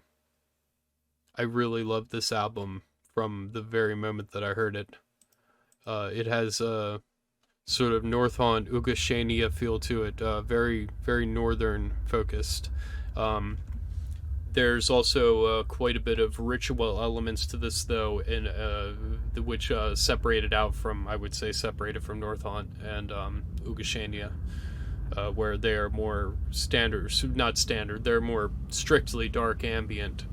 really love this album from the very moment that I heard it. It has a sort of Northhaunt Ugashania feel to it, very northern focused. There's also quite a bit of ritual elements to this, though, in which separated from Northhaunt and Ugashania. where they are more standard, not standard, they're more strictly dark ambient,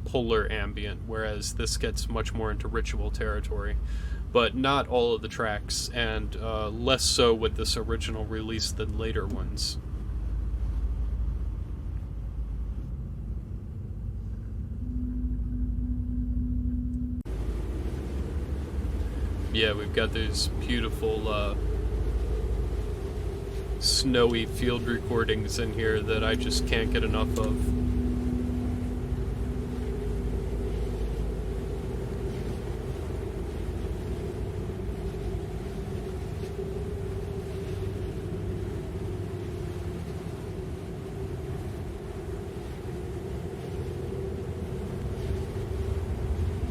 polar ambient, whereas this gets much more into ritual territory. But not all of the tracks, and less so with this original release than later ones. Yeah, we've got those beautiful snowy field recordings in here that I just can't get enough of.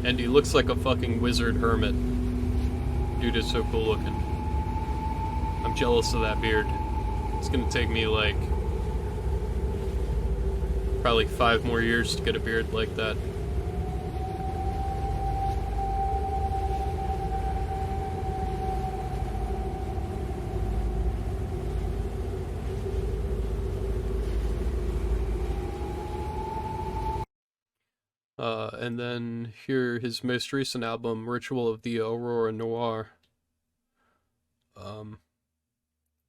And he looks like a fucking wizard hermit. Dude is so cool looking. I'm jealous of that beard. It's gonna take me like probably 5 more years to get a beard like that. And then here, his most recent album, Ritual of the Aurora Noir,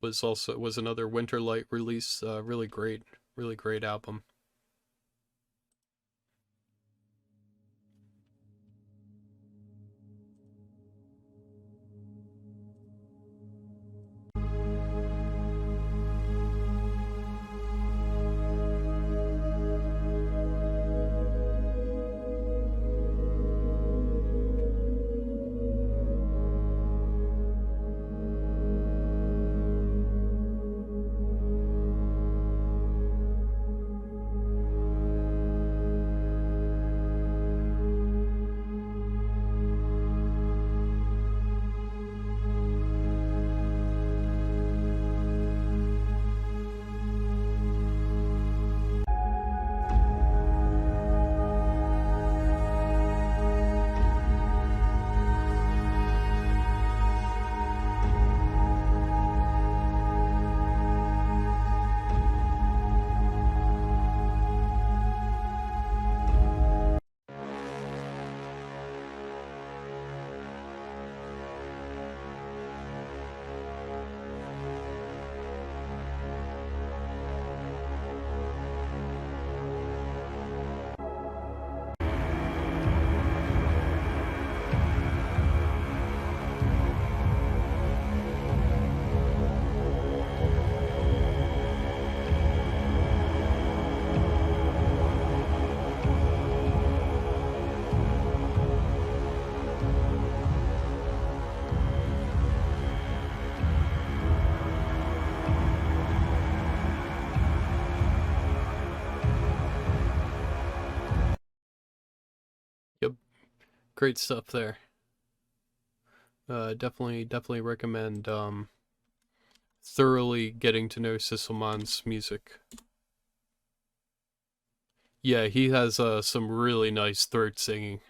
was another Winterlight release. Really great album. Yep, great stuff there. Definitely recommend thoroughly getting to know Sysselmann's music. Yeah, he has some really nice throat singing,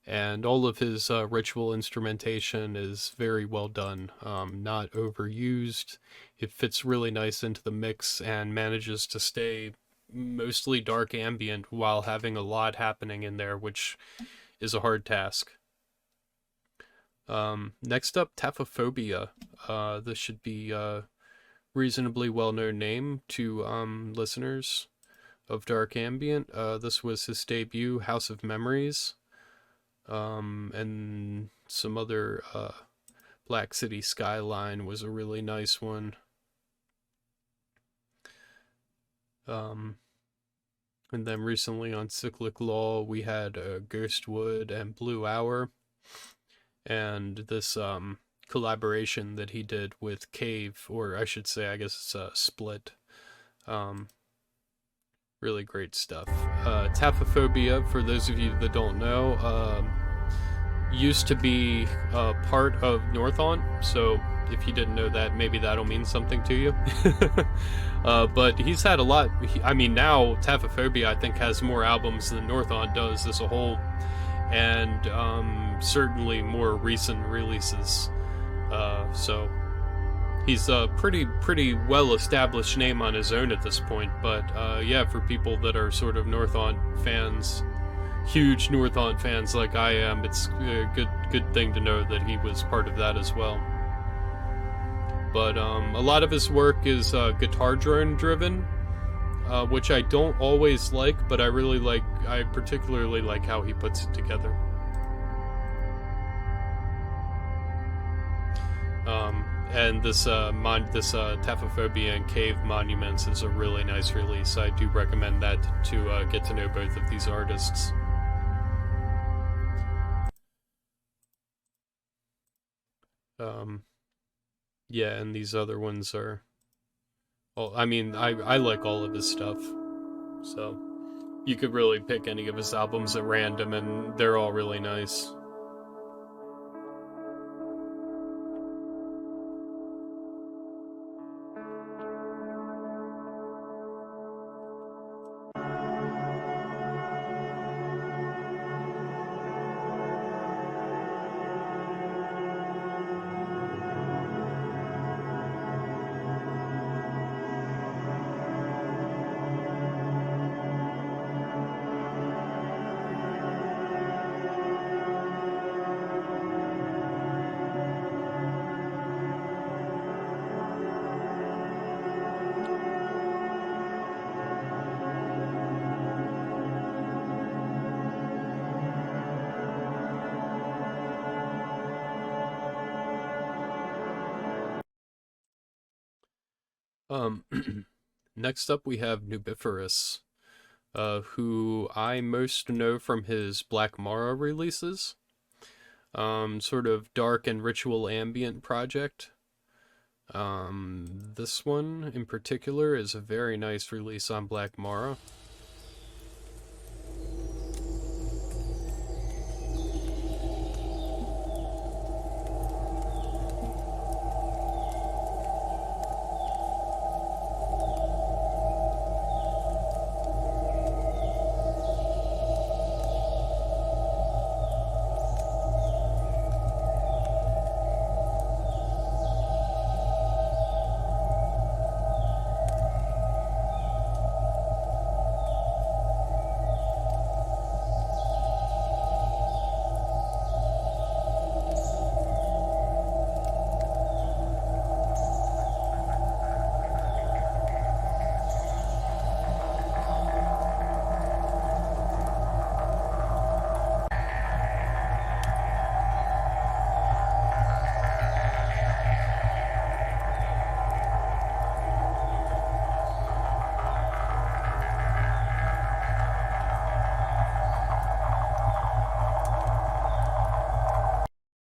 and all of his ritual instrumentation is very well done. Not overused. It fits really nice into the mix and manages to stay mostly dark ambient while having a lot happening in there, which is a hard task. Next up, Taphephobia. This should be a reasonably well-known name to listeners of dark ambient. This was his debut, House of Memories, and some other Black City Skyline was a really nice one. And then recently on Cyclic Law, we had Ghostwood and Blue Hour, and this collaboration that he did with Cave, or I should say, I guess it's a Split. Really great stuff. Taphephobia, for those of you that don't know, used to be part of Northont, so if you didn't know that, maybe that'll mean something to you. But he's had a lot. I mean, now Taphephobia, I think, has more albums than Northont does as a whole, and certainly more recent releases. So He's a pretty well-established name on his own at this point, but yeah, for people that are sort of Northont fans, huge Northont fans like I am, it's a good thing to know that he was part of that as well. But a lot of his work is guitar drone driven, which I don't always like, but I particularly like how he puts it together. And this Taphephobia and Cave Monuments is a really nice release. I do recommend that to get to know both of these artists. Yeah, and these other ones are... Well, I mean, I like all of his stuff, so you could really pick any of his albums at random, and they're all really nice. Next up we have Nubiferous, who I most know from his Black Mara releases. Sort of dark and ritual ambient project. This one in particular is a very nice release on Black Mara.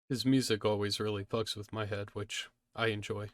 His music always really fucks with my head, which I enjoy.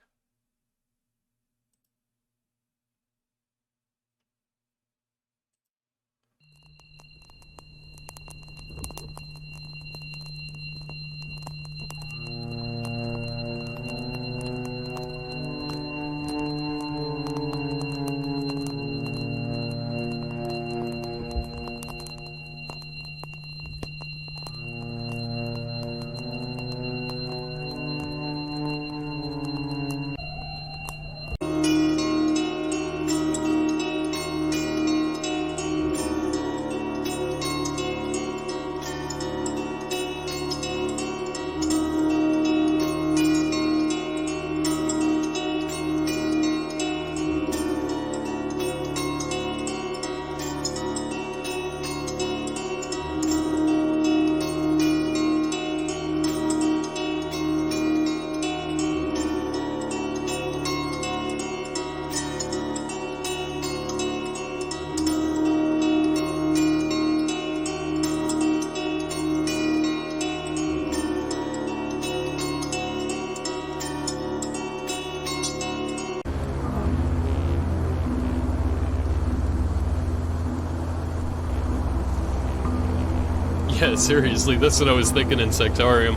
Yeah, seriously, that's what I was thinking in Sectarium.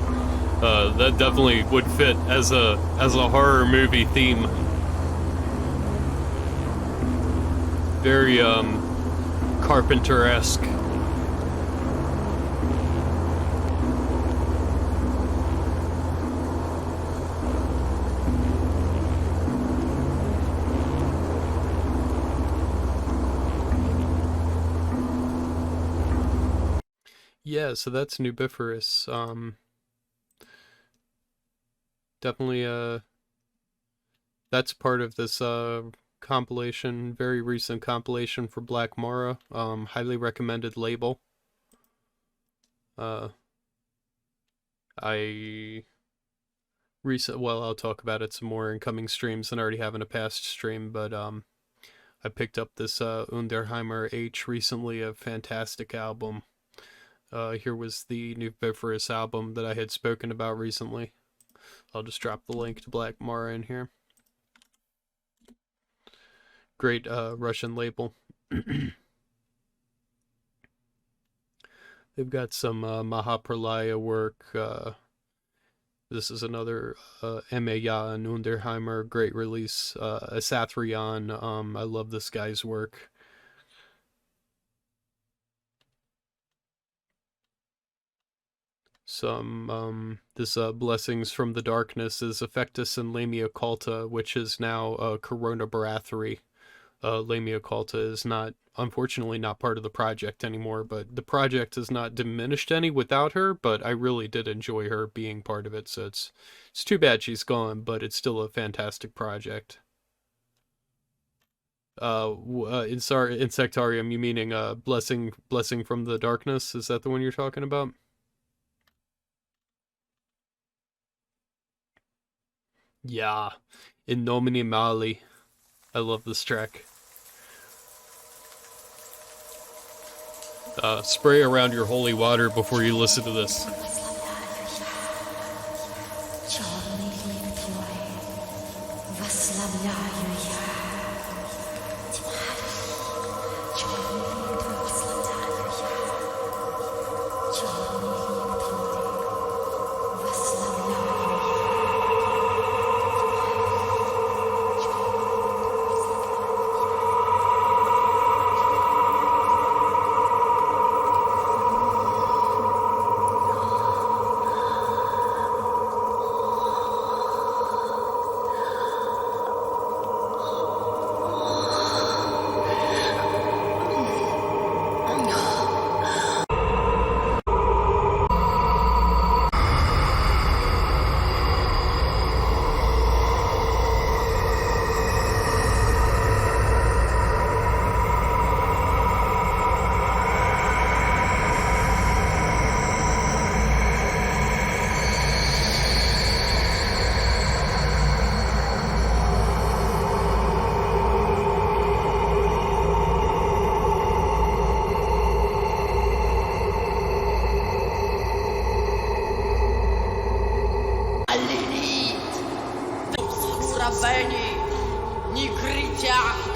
That definitely would fit as a horror movie theme. Very Carpenter-esque. Yeah, so that's Nubiferous. Definitely that's part of this compilation, very recent compilation for Black Mara. Highly recommended label. Uh I well, I'll talk about it some more in coming streams than I already have in a past stream, but I picked up this Underheimer H recently, a fantastic album. Here was the Nubiferous album that I had spoken about recently. I'll just drop the link to Black Mara in here. Great Russian label. They've got some Mahapralaya work. This is another Emeya and Underheimer, great release. Asathrion, I love this guy's work. Some this Blessings from the Darkness is Effectus and Lamia Culta, which is now Corona Barathery. Lamia Culta is not, unfortunately, not part of the project anymore, but the project is not diminished any without her, but I really did enjoy her being part of it, so it's too bad she's gone, but it's still a fantastic project. Insectarium, you meaning Blessing from the Darkness? Is that the one you're talking about? Yeah, In Nomine Mali. I love this track. Spray around your holy water before you listen to this.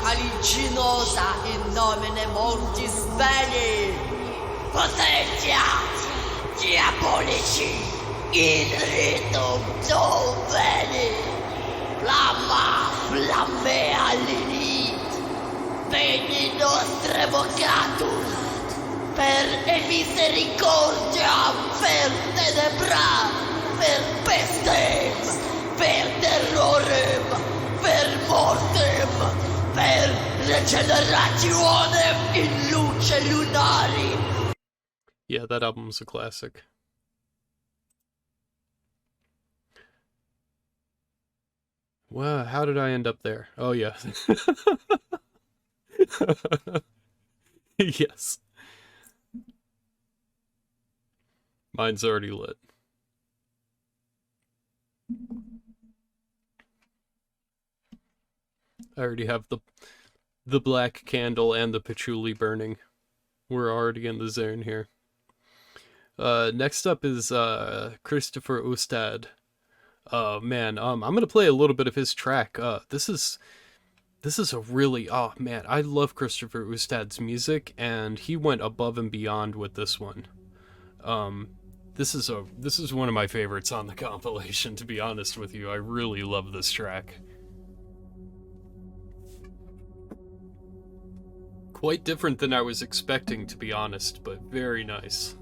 Caliginosa in nomine Montis Bene, potentia diabolici in ritum do bene, flamma flammea linit, bene nostre vocatus, per misericordia, per tenebra, per pestem, per terrorem, per mortem, per regenerationem in luce lunari. Yeah, that album's a classic. Wow, how did I end up there? Oh, yeah. Yes. Mine's already lit. I already have the black candle and the patchouli burning. We're already in the zone here. Next up is Kristoffer Oustad. Man, I'm gonna play a little bit of his track. This is a really, oh man, I love Kristoffer Oustad's music, and he went above and beyond with this one. This is one of my favorites on the compilation, to be honest with you. I really love this track. Quite different than I was expecting, to be honest, but very nice.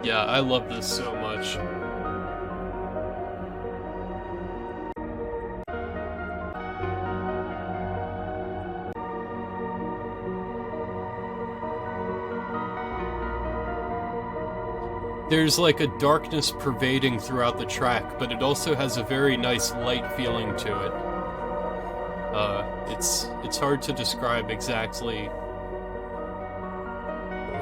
Yeah, I love this so much. There's like a darkness pervading throughout the track, but it also has a very nice light feeling to it. It's hard to describe exactly.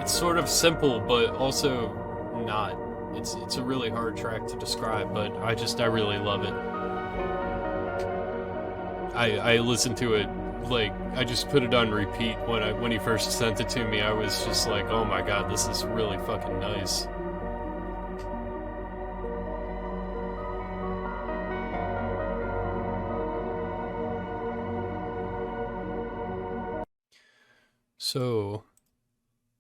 It's sort of simple, but also not. It's a really hard track to describe, but I really love it. I listened to it, like, I just put it on repeat when he first sent it to me. I was just like, oh my god, this is really fucking nice. So,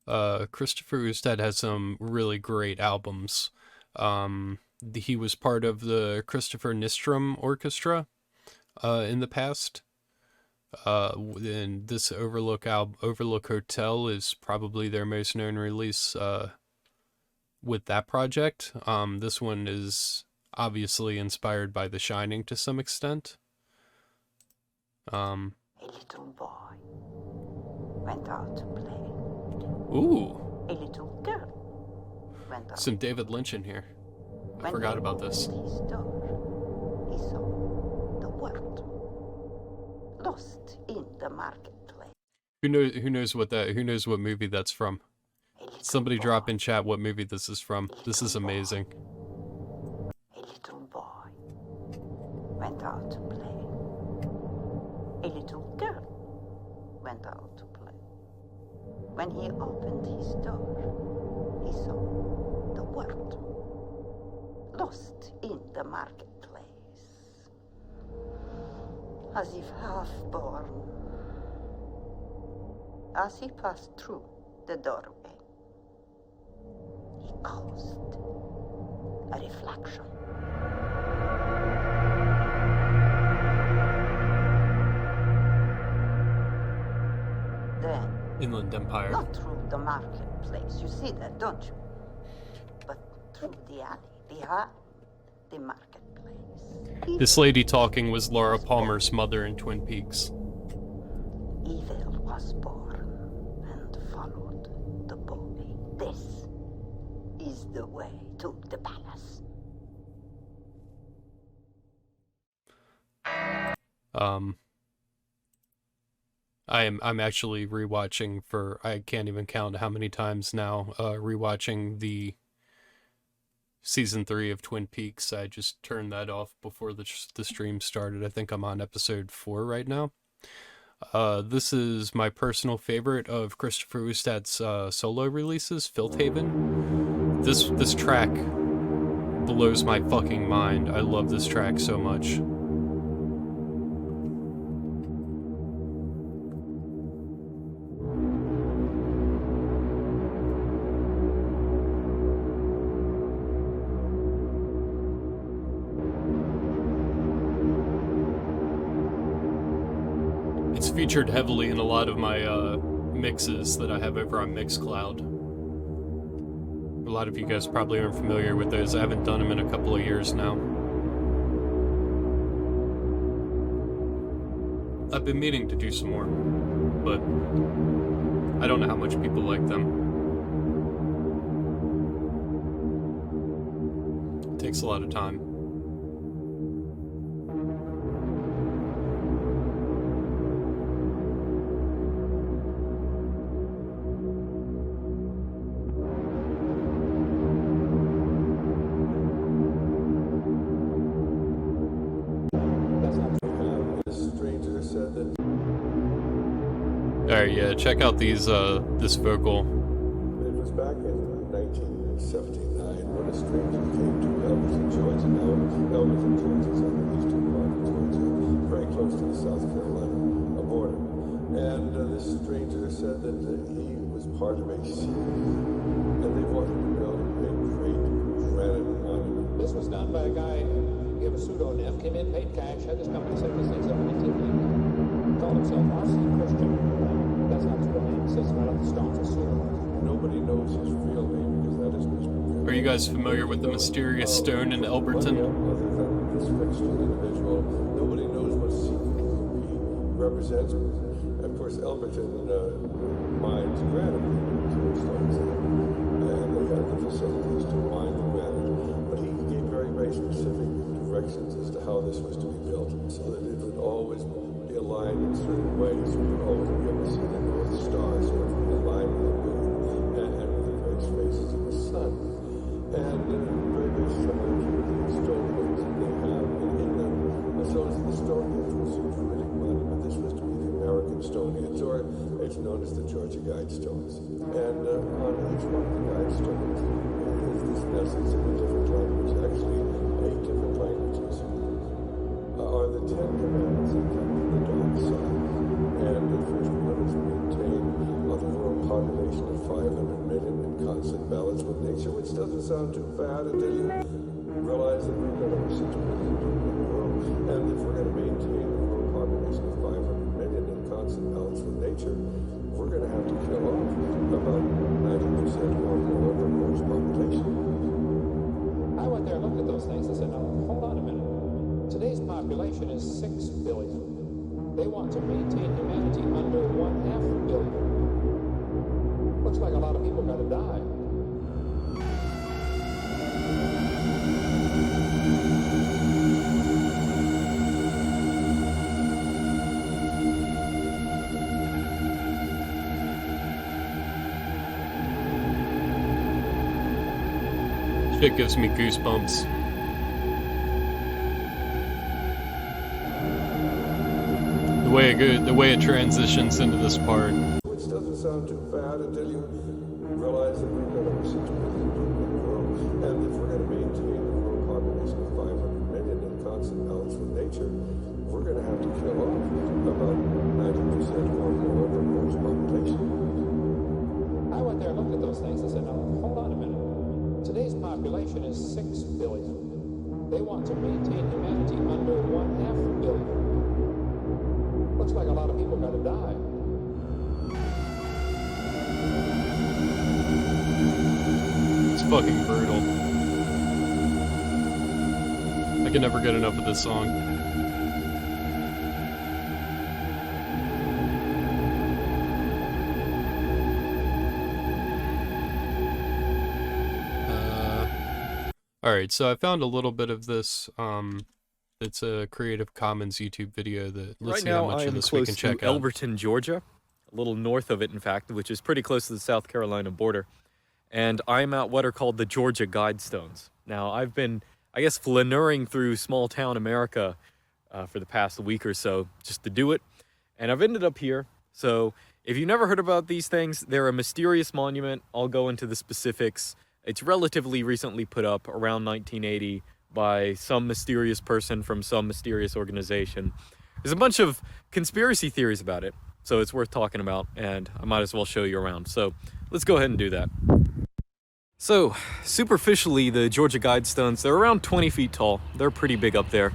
Kristoffer Oustad has some really great albums. He was part of the Kristoffer Nystrom Orchestra in the past. And this Overlook Hotel is probably their most known release with that project. This one is obviously inspired by The Shining to some extent. A little boy went out to play. Ooh. A little girl went out. Some David Lynch in here. I forgot about this. His door, he saw the world lost in the marketplace. Who knows what movie that's from? Somebody drop in chat what movie this is from. This is amazing. A little boy went out to play. A little girl went out to play. When he opened his door, he saw the world lost in the marketplace. As if half-born, as he passed through the doorway, he caused a reflection. Then, Inland Empire. not through the marketplace, you see that, don't you? But through the alley, behind the marketplace. This lady talking was Laura Palmer's mother in Twin Peaks. Evil was born and followed the boy. This is the way to the palace. I'm actually rewatching for, I can't even count how many times now, rewatching the season 3 of Twin Peaks. I just turned that off before the stream started. I think I'm on episode 4 right now. This is my personal favorite of Kristoffer Oustad's solo releases, Filthaven. This track blows my fucking mind. I love this track so much. It's featured heavily in a lot of my mixes that I have over on Mixcloud. A lot of you guys probably aren't familiar with those. I haven't done them in a couple of years now. I've been meaning to do some more, but I don't know how much people like them. It takes a lot of time. Alright, yeah, check out these, this vocal. It was back in 1979 when a stranger came to Elvis and Georgia. Now, Elvis and Georgia is on the eastern part of Georgia, very close to the South Carolina border. And this stranger said that he was part of a secret, and they wanted to build a big, great granite monument. This was done by a guy who gave a pseudonym, came in, paid cash, had his company set this thing up in 1980. Called himself R.C. Christian. That's not his real name. It says right on the stone for Sysselmann. Nobody knows his real name because that is mystery. Are you guys familiar with the mysterious stone in Elberton? Other than this fictional individual, nobody knows what secret he represents. Of course, Elberton mines granite stones, and they have the facilities to mine the granite. But he gave very specific directions as to how this was to be built, so that it would always be aligned in certain ways. We would always be able to see the North Star sort of aligned with the moon and with the various phases of the sun. And very similar to the Stonehenge that they have in them. So the Stonehenge was a Druidic monument. This was to be the American Stonehenge, or it's known as the Georgia Guidestones. And on each one of the Guidestones is this message in a different language, actually 8 different languages, are the 10 Commandments that come from the dark side. And the first one is maintain of a world population of 500 million in constant balance with nature, which doesn't sound too bad until you realize that we've got over 6 billion people in the world. And if we're going to maintain a world population of 500 million in constant balance with nature, we're going to have to kill off about 90% or more of the world's population. I went there and looked at those things and said, now, hold on a minute. Today's population is 6 billion. They want to maintain humanity under 1/2 billion. Looks like a lot of people got to die. Shit gives me goosebumps. The way it transitions into this part. Which doesn't sound too bad until you realize that we've got over 6 billion people in the world. And if we're going to maintain a world population of 500 million in constant balance with nature, we're going to have to kill off about 90% or more of the world's population. I went there and looked at those things and said, now, hold on a minute. Today's population is 6 billion. They want to maintain humanity under 1/2 billion. Looks like a lot of people got to die. It's fucking brutal. I can never get enough of this song. Alright, so I found a little bit of this. It's a Creative Commons YouTube video that let's Right see how now, much I of am this we close can to check out. Elberton, Georgia, a little north of it, in fact, which is pretty close to the South Carolina border. And I'm at what are called the Georgia Guidestones. Now, I've been, I guess, flaneuring through small-town America for the past week or so just to do it. And I've ended up here. So if you've never heard about these things, they're a mysterious monument. I'll go into the specifics. It's relatively recently put up, around 1980, by some mysterious person from some mysterious organization. There's a bunch of conspiracy theories about it, so it's worth talking about, and I might as well show you around. So let's go ahead and do that. So, superficially, the Georgia Guidestones, they're around 20 feet tall. They're pretty big up there.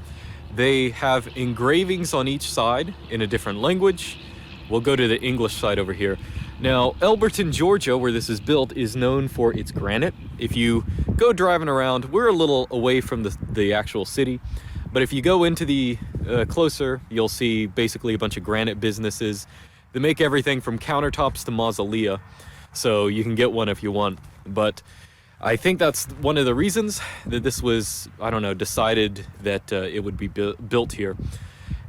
They have engravings on each side in a different language. We'll go to the English side over here. Now, Elberton, Georgia, where this is built, is known for its granite. If you go driving around, we're a little away from the actual city, but if you go into the closer, you'll see basically a bunch of granite businesses. They make everything from countertops to mausolea, so you can get one if you want. But I think that's one of the reasons that this was, I don't know, decided that it would be built here.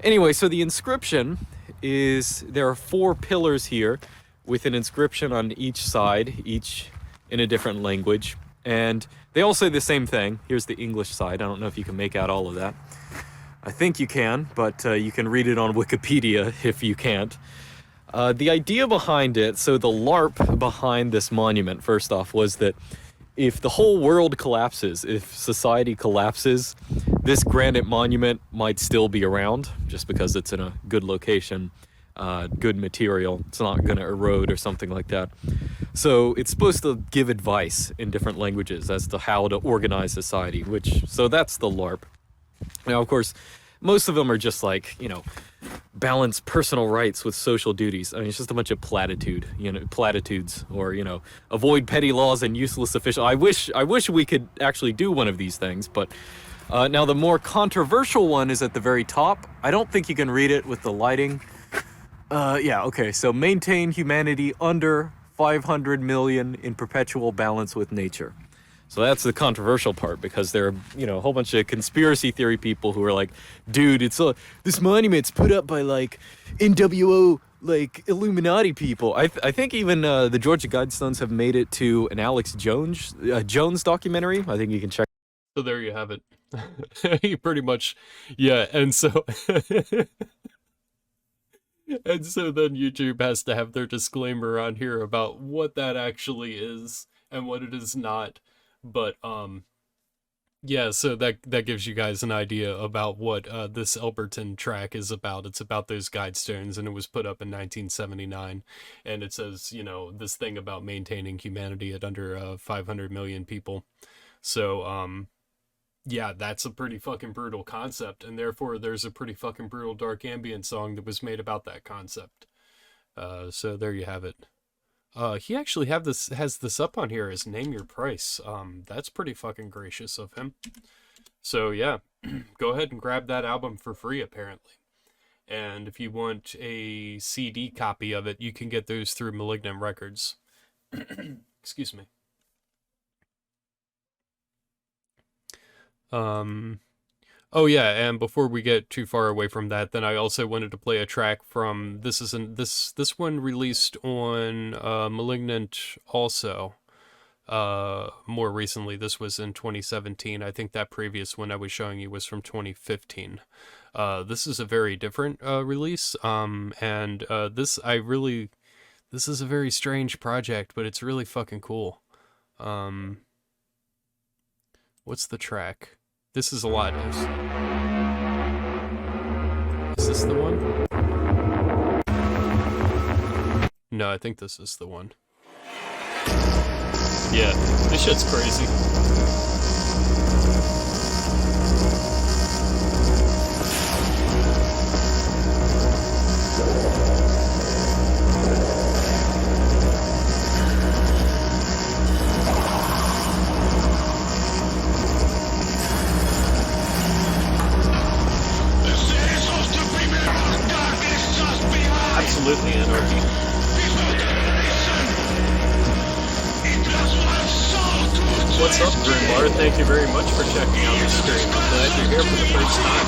Anyway, so the inscription is, there are 4 pillars here with an inscription on each side, each in a different language. And they all say the same thing. Here's the English side. I don't know if you can make out all of that. I think you can, but you can read it on Wikipedia if you can't. The idea behind it, so the LARP behind this monument, first off, was that if the whole world collapses, if society collapses, this granite monument might still be around, just because it's in a good location. Good material. It's not going to erode or something like that. So it's supposed to give advice in different languages as to how to organize society, so that's the LARP. Now, of course, most of them are just like, balance personal rights with social duties. I mean, it's just a bunch of platitudes, or avoid petty laws and useless official. I wish we could actually do one of these things, but now the more controversial one is at the very top. I don't think you can read it with the lighting. Yeah, okay. So maintain humanity under 500 million in perpetual balance with nature. So that's the controversial part, because there are, a whole bunch of conspiracy theory people who are like, dude, this monument's put up by like NWO, like Illuminati people. I think even the Gydja Guidestones have made it to an Alex Jones documentary. I think you can check. So there you have it. You pretty much, yeah, and so and so then YouTube has to have their disclaimer on here about what that actually is and what it is not. But yeah, so that gives you guys an idea about what this Elberton track is about. It's about those Guidestones, and it was put up in 1979, and it says, this thing about maintaining humanity at under 500 million people. So yeah, that's a pretty fucking brutal concept, and therefore there's a pretty fucking brutal dark ambient song that was made about that concept. So there you have it. He actually has this up on here as Name Your Price. That's pretty fucking gracious of him. So yeah, go ahead and grab that album for free, apparently. And if you want a CD copy of it, you can get those through Malignant Records. Excuse me. Oh yeah, and before we get too far away from that, then I also wanted to play a track from this one released on Malignant also. More recently, this was in 2017. I think that previous one I was showing you was from 2015. This is a very different release. And this is a very strange project, but it's really fucking cool. What's the track? This is a lot. Is this the one? No, I think this is the one. Yeah, this shit's crazy. Absolutely anarchy. What's up, Grimbar? Thank you very much for checking out the stream. I'm glad you're here for the first time.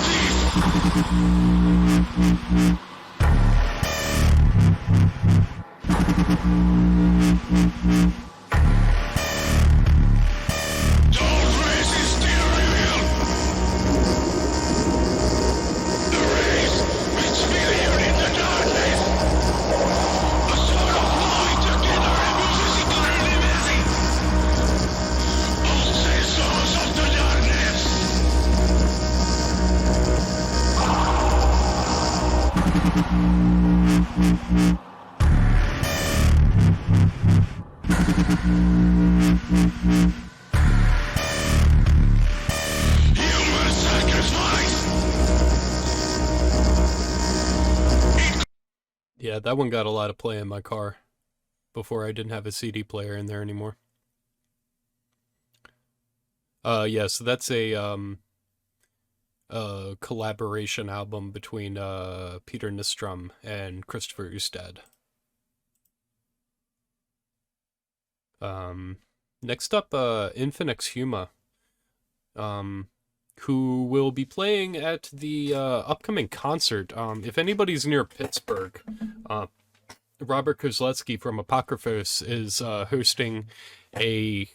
Yeah, that one got a lot of play in my car before I didn't have a CD player in there anymore. Yeah, so that's a collaboration album between Peter Nystrom and Kristoffer Oustad. Next up, Infinexhuma, who will be playing at the upcoming concert. If anybody's near Pittsburgh, Robert Kozletsky from Apocryphos is hosting a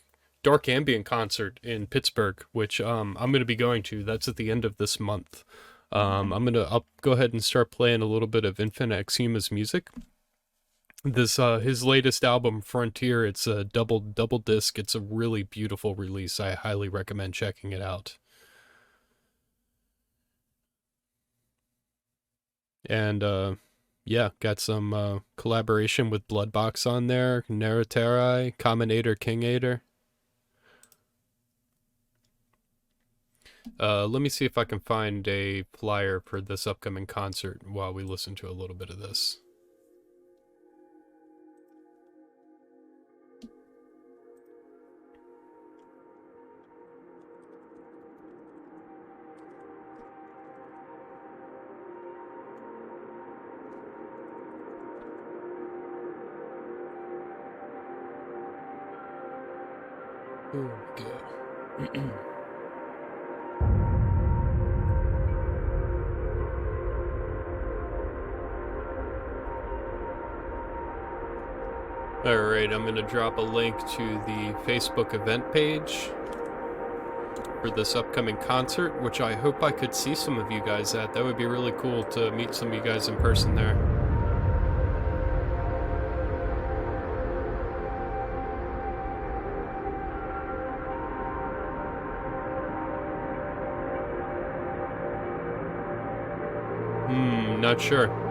dark ambient concert in Pittsburgh, which I'm going to be going to. That's at the end of this month. I'll go ahead and start playing a little bit of Infinexhuma's music. This his latest album, Frontier. It's a double disc. It's a really beautiful release. I highly recommend checking it out. And yeah, got some collaboration with Bloodbox on there, Neroterai, Combinator, Kingator. Let me see if I can find a flyer for this upcoming concert while we listen to a little bit of this. Oh, good. Alright, I'm going to drop a link to the Facebook event page for this upcoming concert, which I hope I could see some of you guys at. That would be really cool to meet some of you guys in person there. Not sure.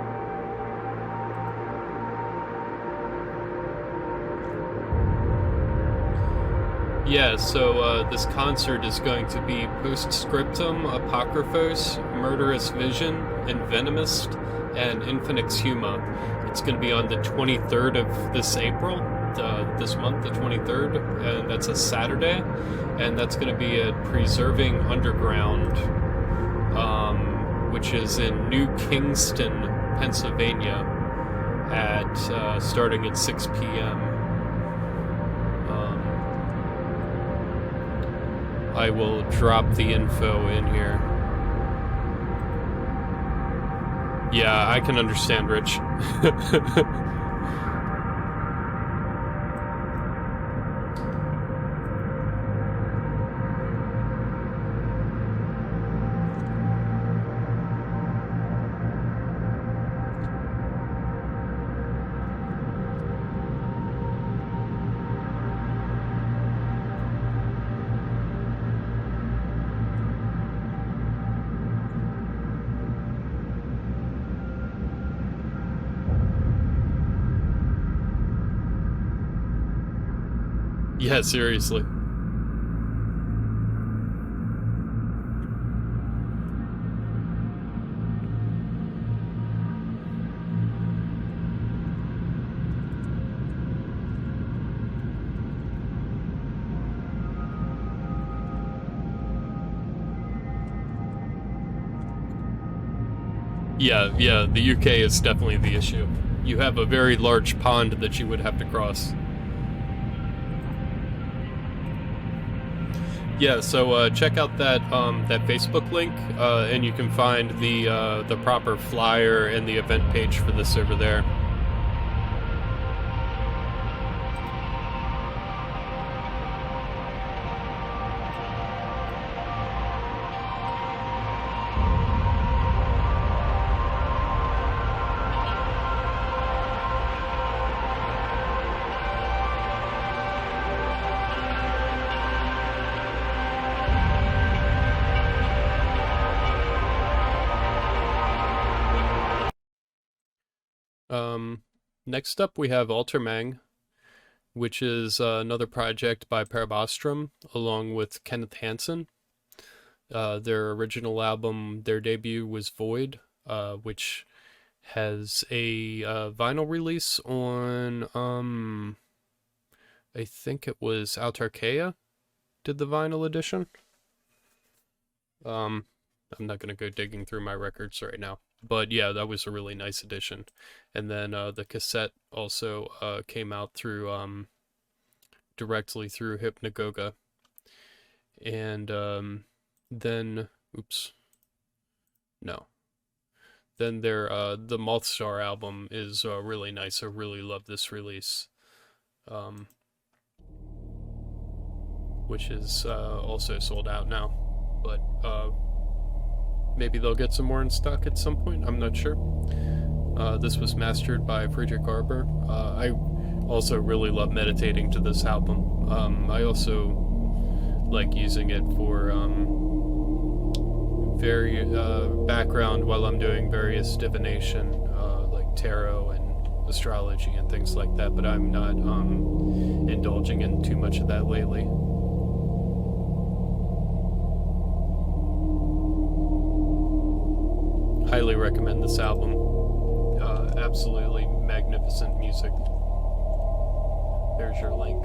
Yeah, so this concert is going to be Postscriptum, Apocryphos, Murderous Vision, Envenomist, and Infinexhuma. It's going to be on the 23rd of this April, this month, the 23rd, and that's a Saturday, and that's going to be at Preserving Underground, which is in New Kingston, Pennsylvania, at starting at 6 p.m. I will drop the info in here. Yeah, I can understand, Rich. Yeah, seriously. Yeah, the UK is definitely the issue. You have a very large pond that you would have to cross. Yeah, so check out that that Facebook link, and you can find the proper flyer and the event page for this over there. Next up we have Altarmang, which is another project by Parabostrum, along with Kenneth Hansen. Their original album, their debut was Void, which has a vinyl release on, I think it was Autarkia did the vinyl edition. I'm not going to go digging through my records right now. But yeah, that was a really nice edition. And then the cassette also came out through directly through Hypnagoga. And then then their the Mothstar album is really nice. I really love this release, which is also sold out now, but maybe they'll get some more in stock at some point. I'm not sure. This was mastered by Friedrich Arber. I also really love meditating to this album. I also like using it for very background while I'm doing various divination, like tarot and astrology and things like that, but I'm not indulging in too much of that lately. highly recommend this album. Absolutely magnificent music. There's your link.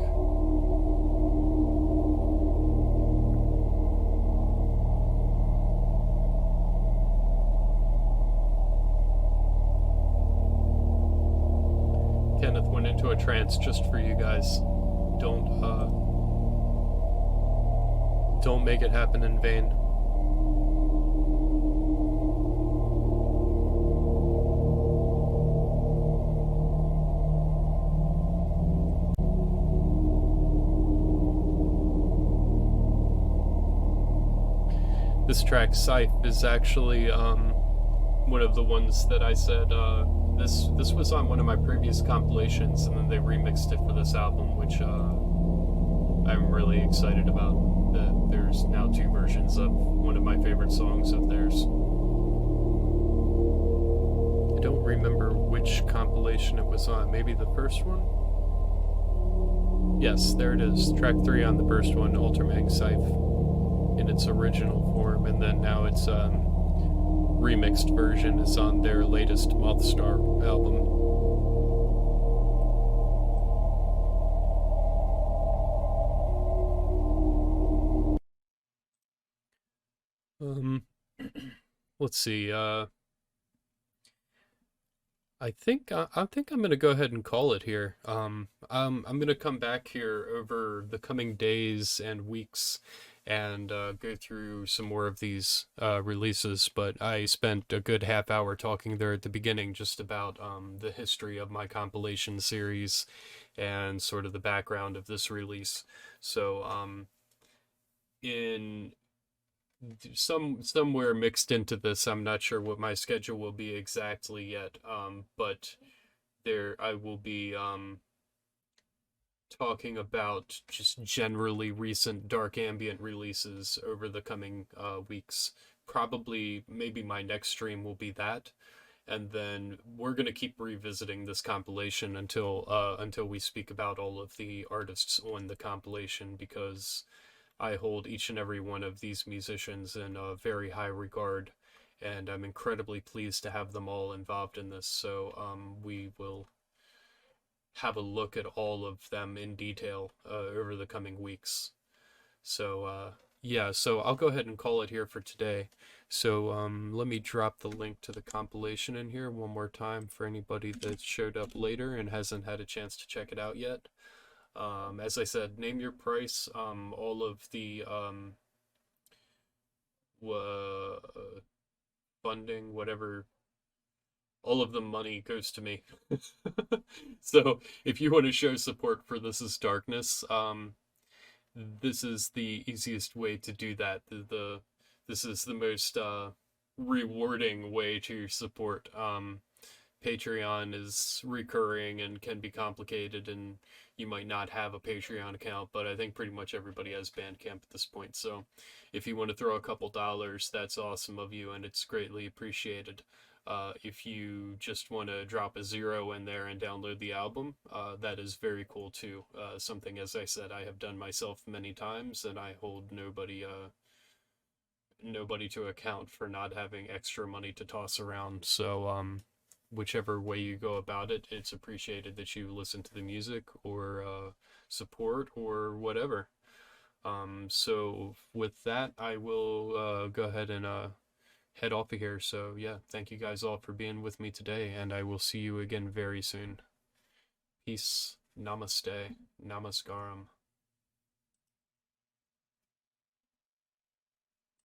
Kenneth went into a trance just for you guys. Don't make it happen in vain. This track, Scythe, is actually one of the ones that I said this was on one of my previous compilations, and then they remixed it for this album, which I'm really excited about. That there's now 2 versions of one of my favorite songs of theirs. I don't remember which compilation it was on. Maybe the first one? Yes, there it is. Track 3 on the first one, Altarmang Scythe, in its original form, and then now its remixed version is on their latest Mothstar album. Let's see. I think I'm gonna go ahead and call it here. I'm gonna come back here over the coming days and weeks and go through some more of these releases. But I spent a good half hour talking there at the beginning just about the history of my compilation series and sort of the background of this release. So in somewhere mixed into this, I'm not sure what my schedule will be exactly yet, but there I will be talking about just generally recent dark ambient releases over the coming weeks. Probably maybe my next stream will be that, and then we're going to keep revisiting this compilation until we speak about all of the artists on the compilation, because I hold each and every one of these musicians in a very high regard, and I'm incredibly pleased to have them all involved in this. So we will have a look at all of them in detail over the coming weeks. So yeah, so I'll go ahead and call it here for today. So let me drop the link to the compilation in here one more time for anybody that showed up later and hasn't had a chance to check it out yet. As I said, name your price. All of the funding, whatever, all of the money goes to me. So if you want to show support for This Is Darkness, this is the easiest way to do that. This is the most rewarding way to support. Patreon is recurring and can be complicated, and you might not have a Patreon account, but I think pretty much everybody has Bandcamp at this point. So if you want to throw a couple dollars, that's awesome of you, and it's greatly appreciated. If you just want to drop a $0 in there and download the album, that is very cool too. Something, as I said, I have done myself many times, and I hold nobody to account for not having extra money to toss around. So whichever way you go about it, it's appreciated that you listen to the music or support or whatever. So with that, I will go ahead and head off of here. So yeah, thank you guys all for being with me today, and I will see you again very soon. Peace. Namaste. Namaskaram.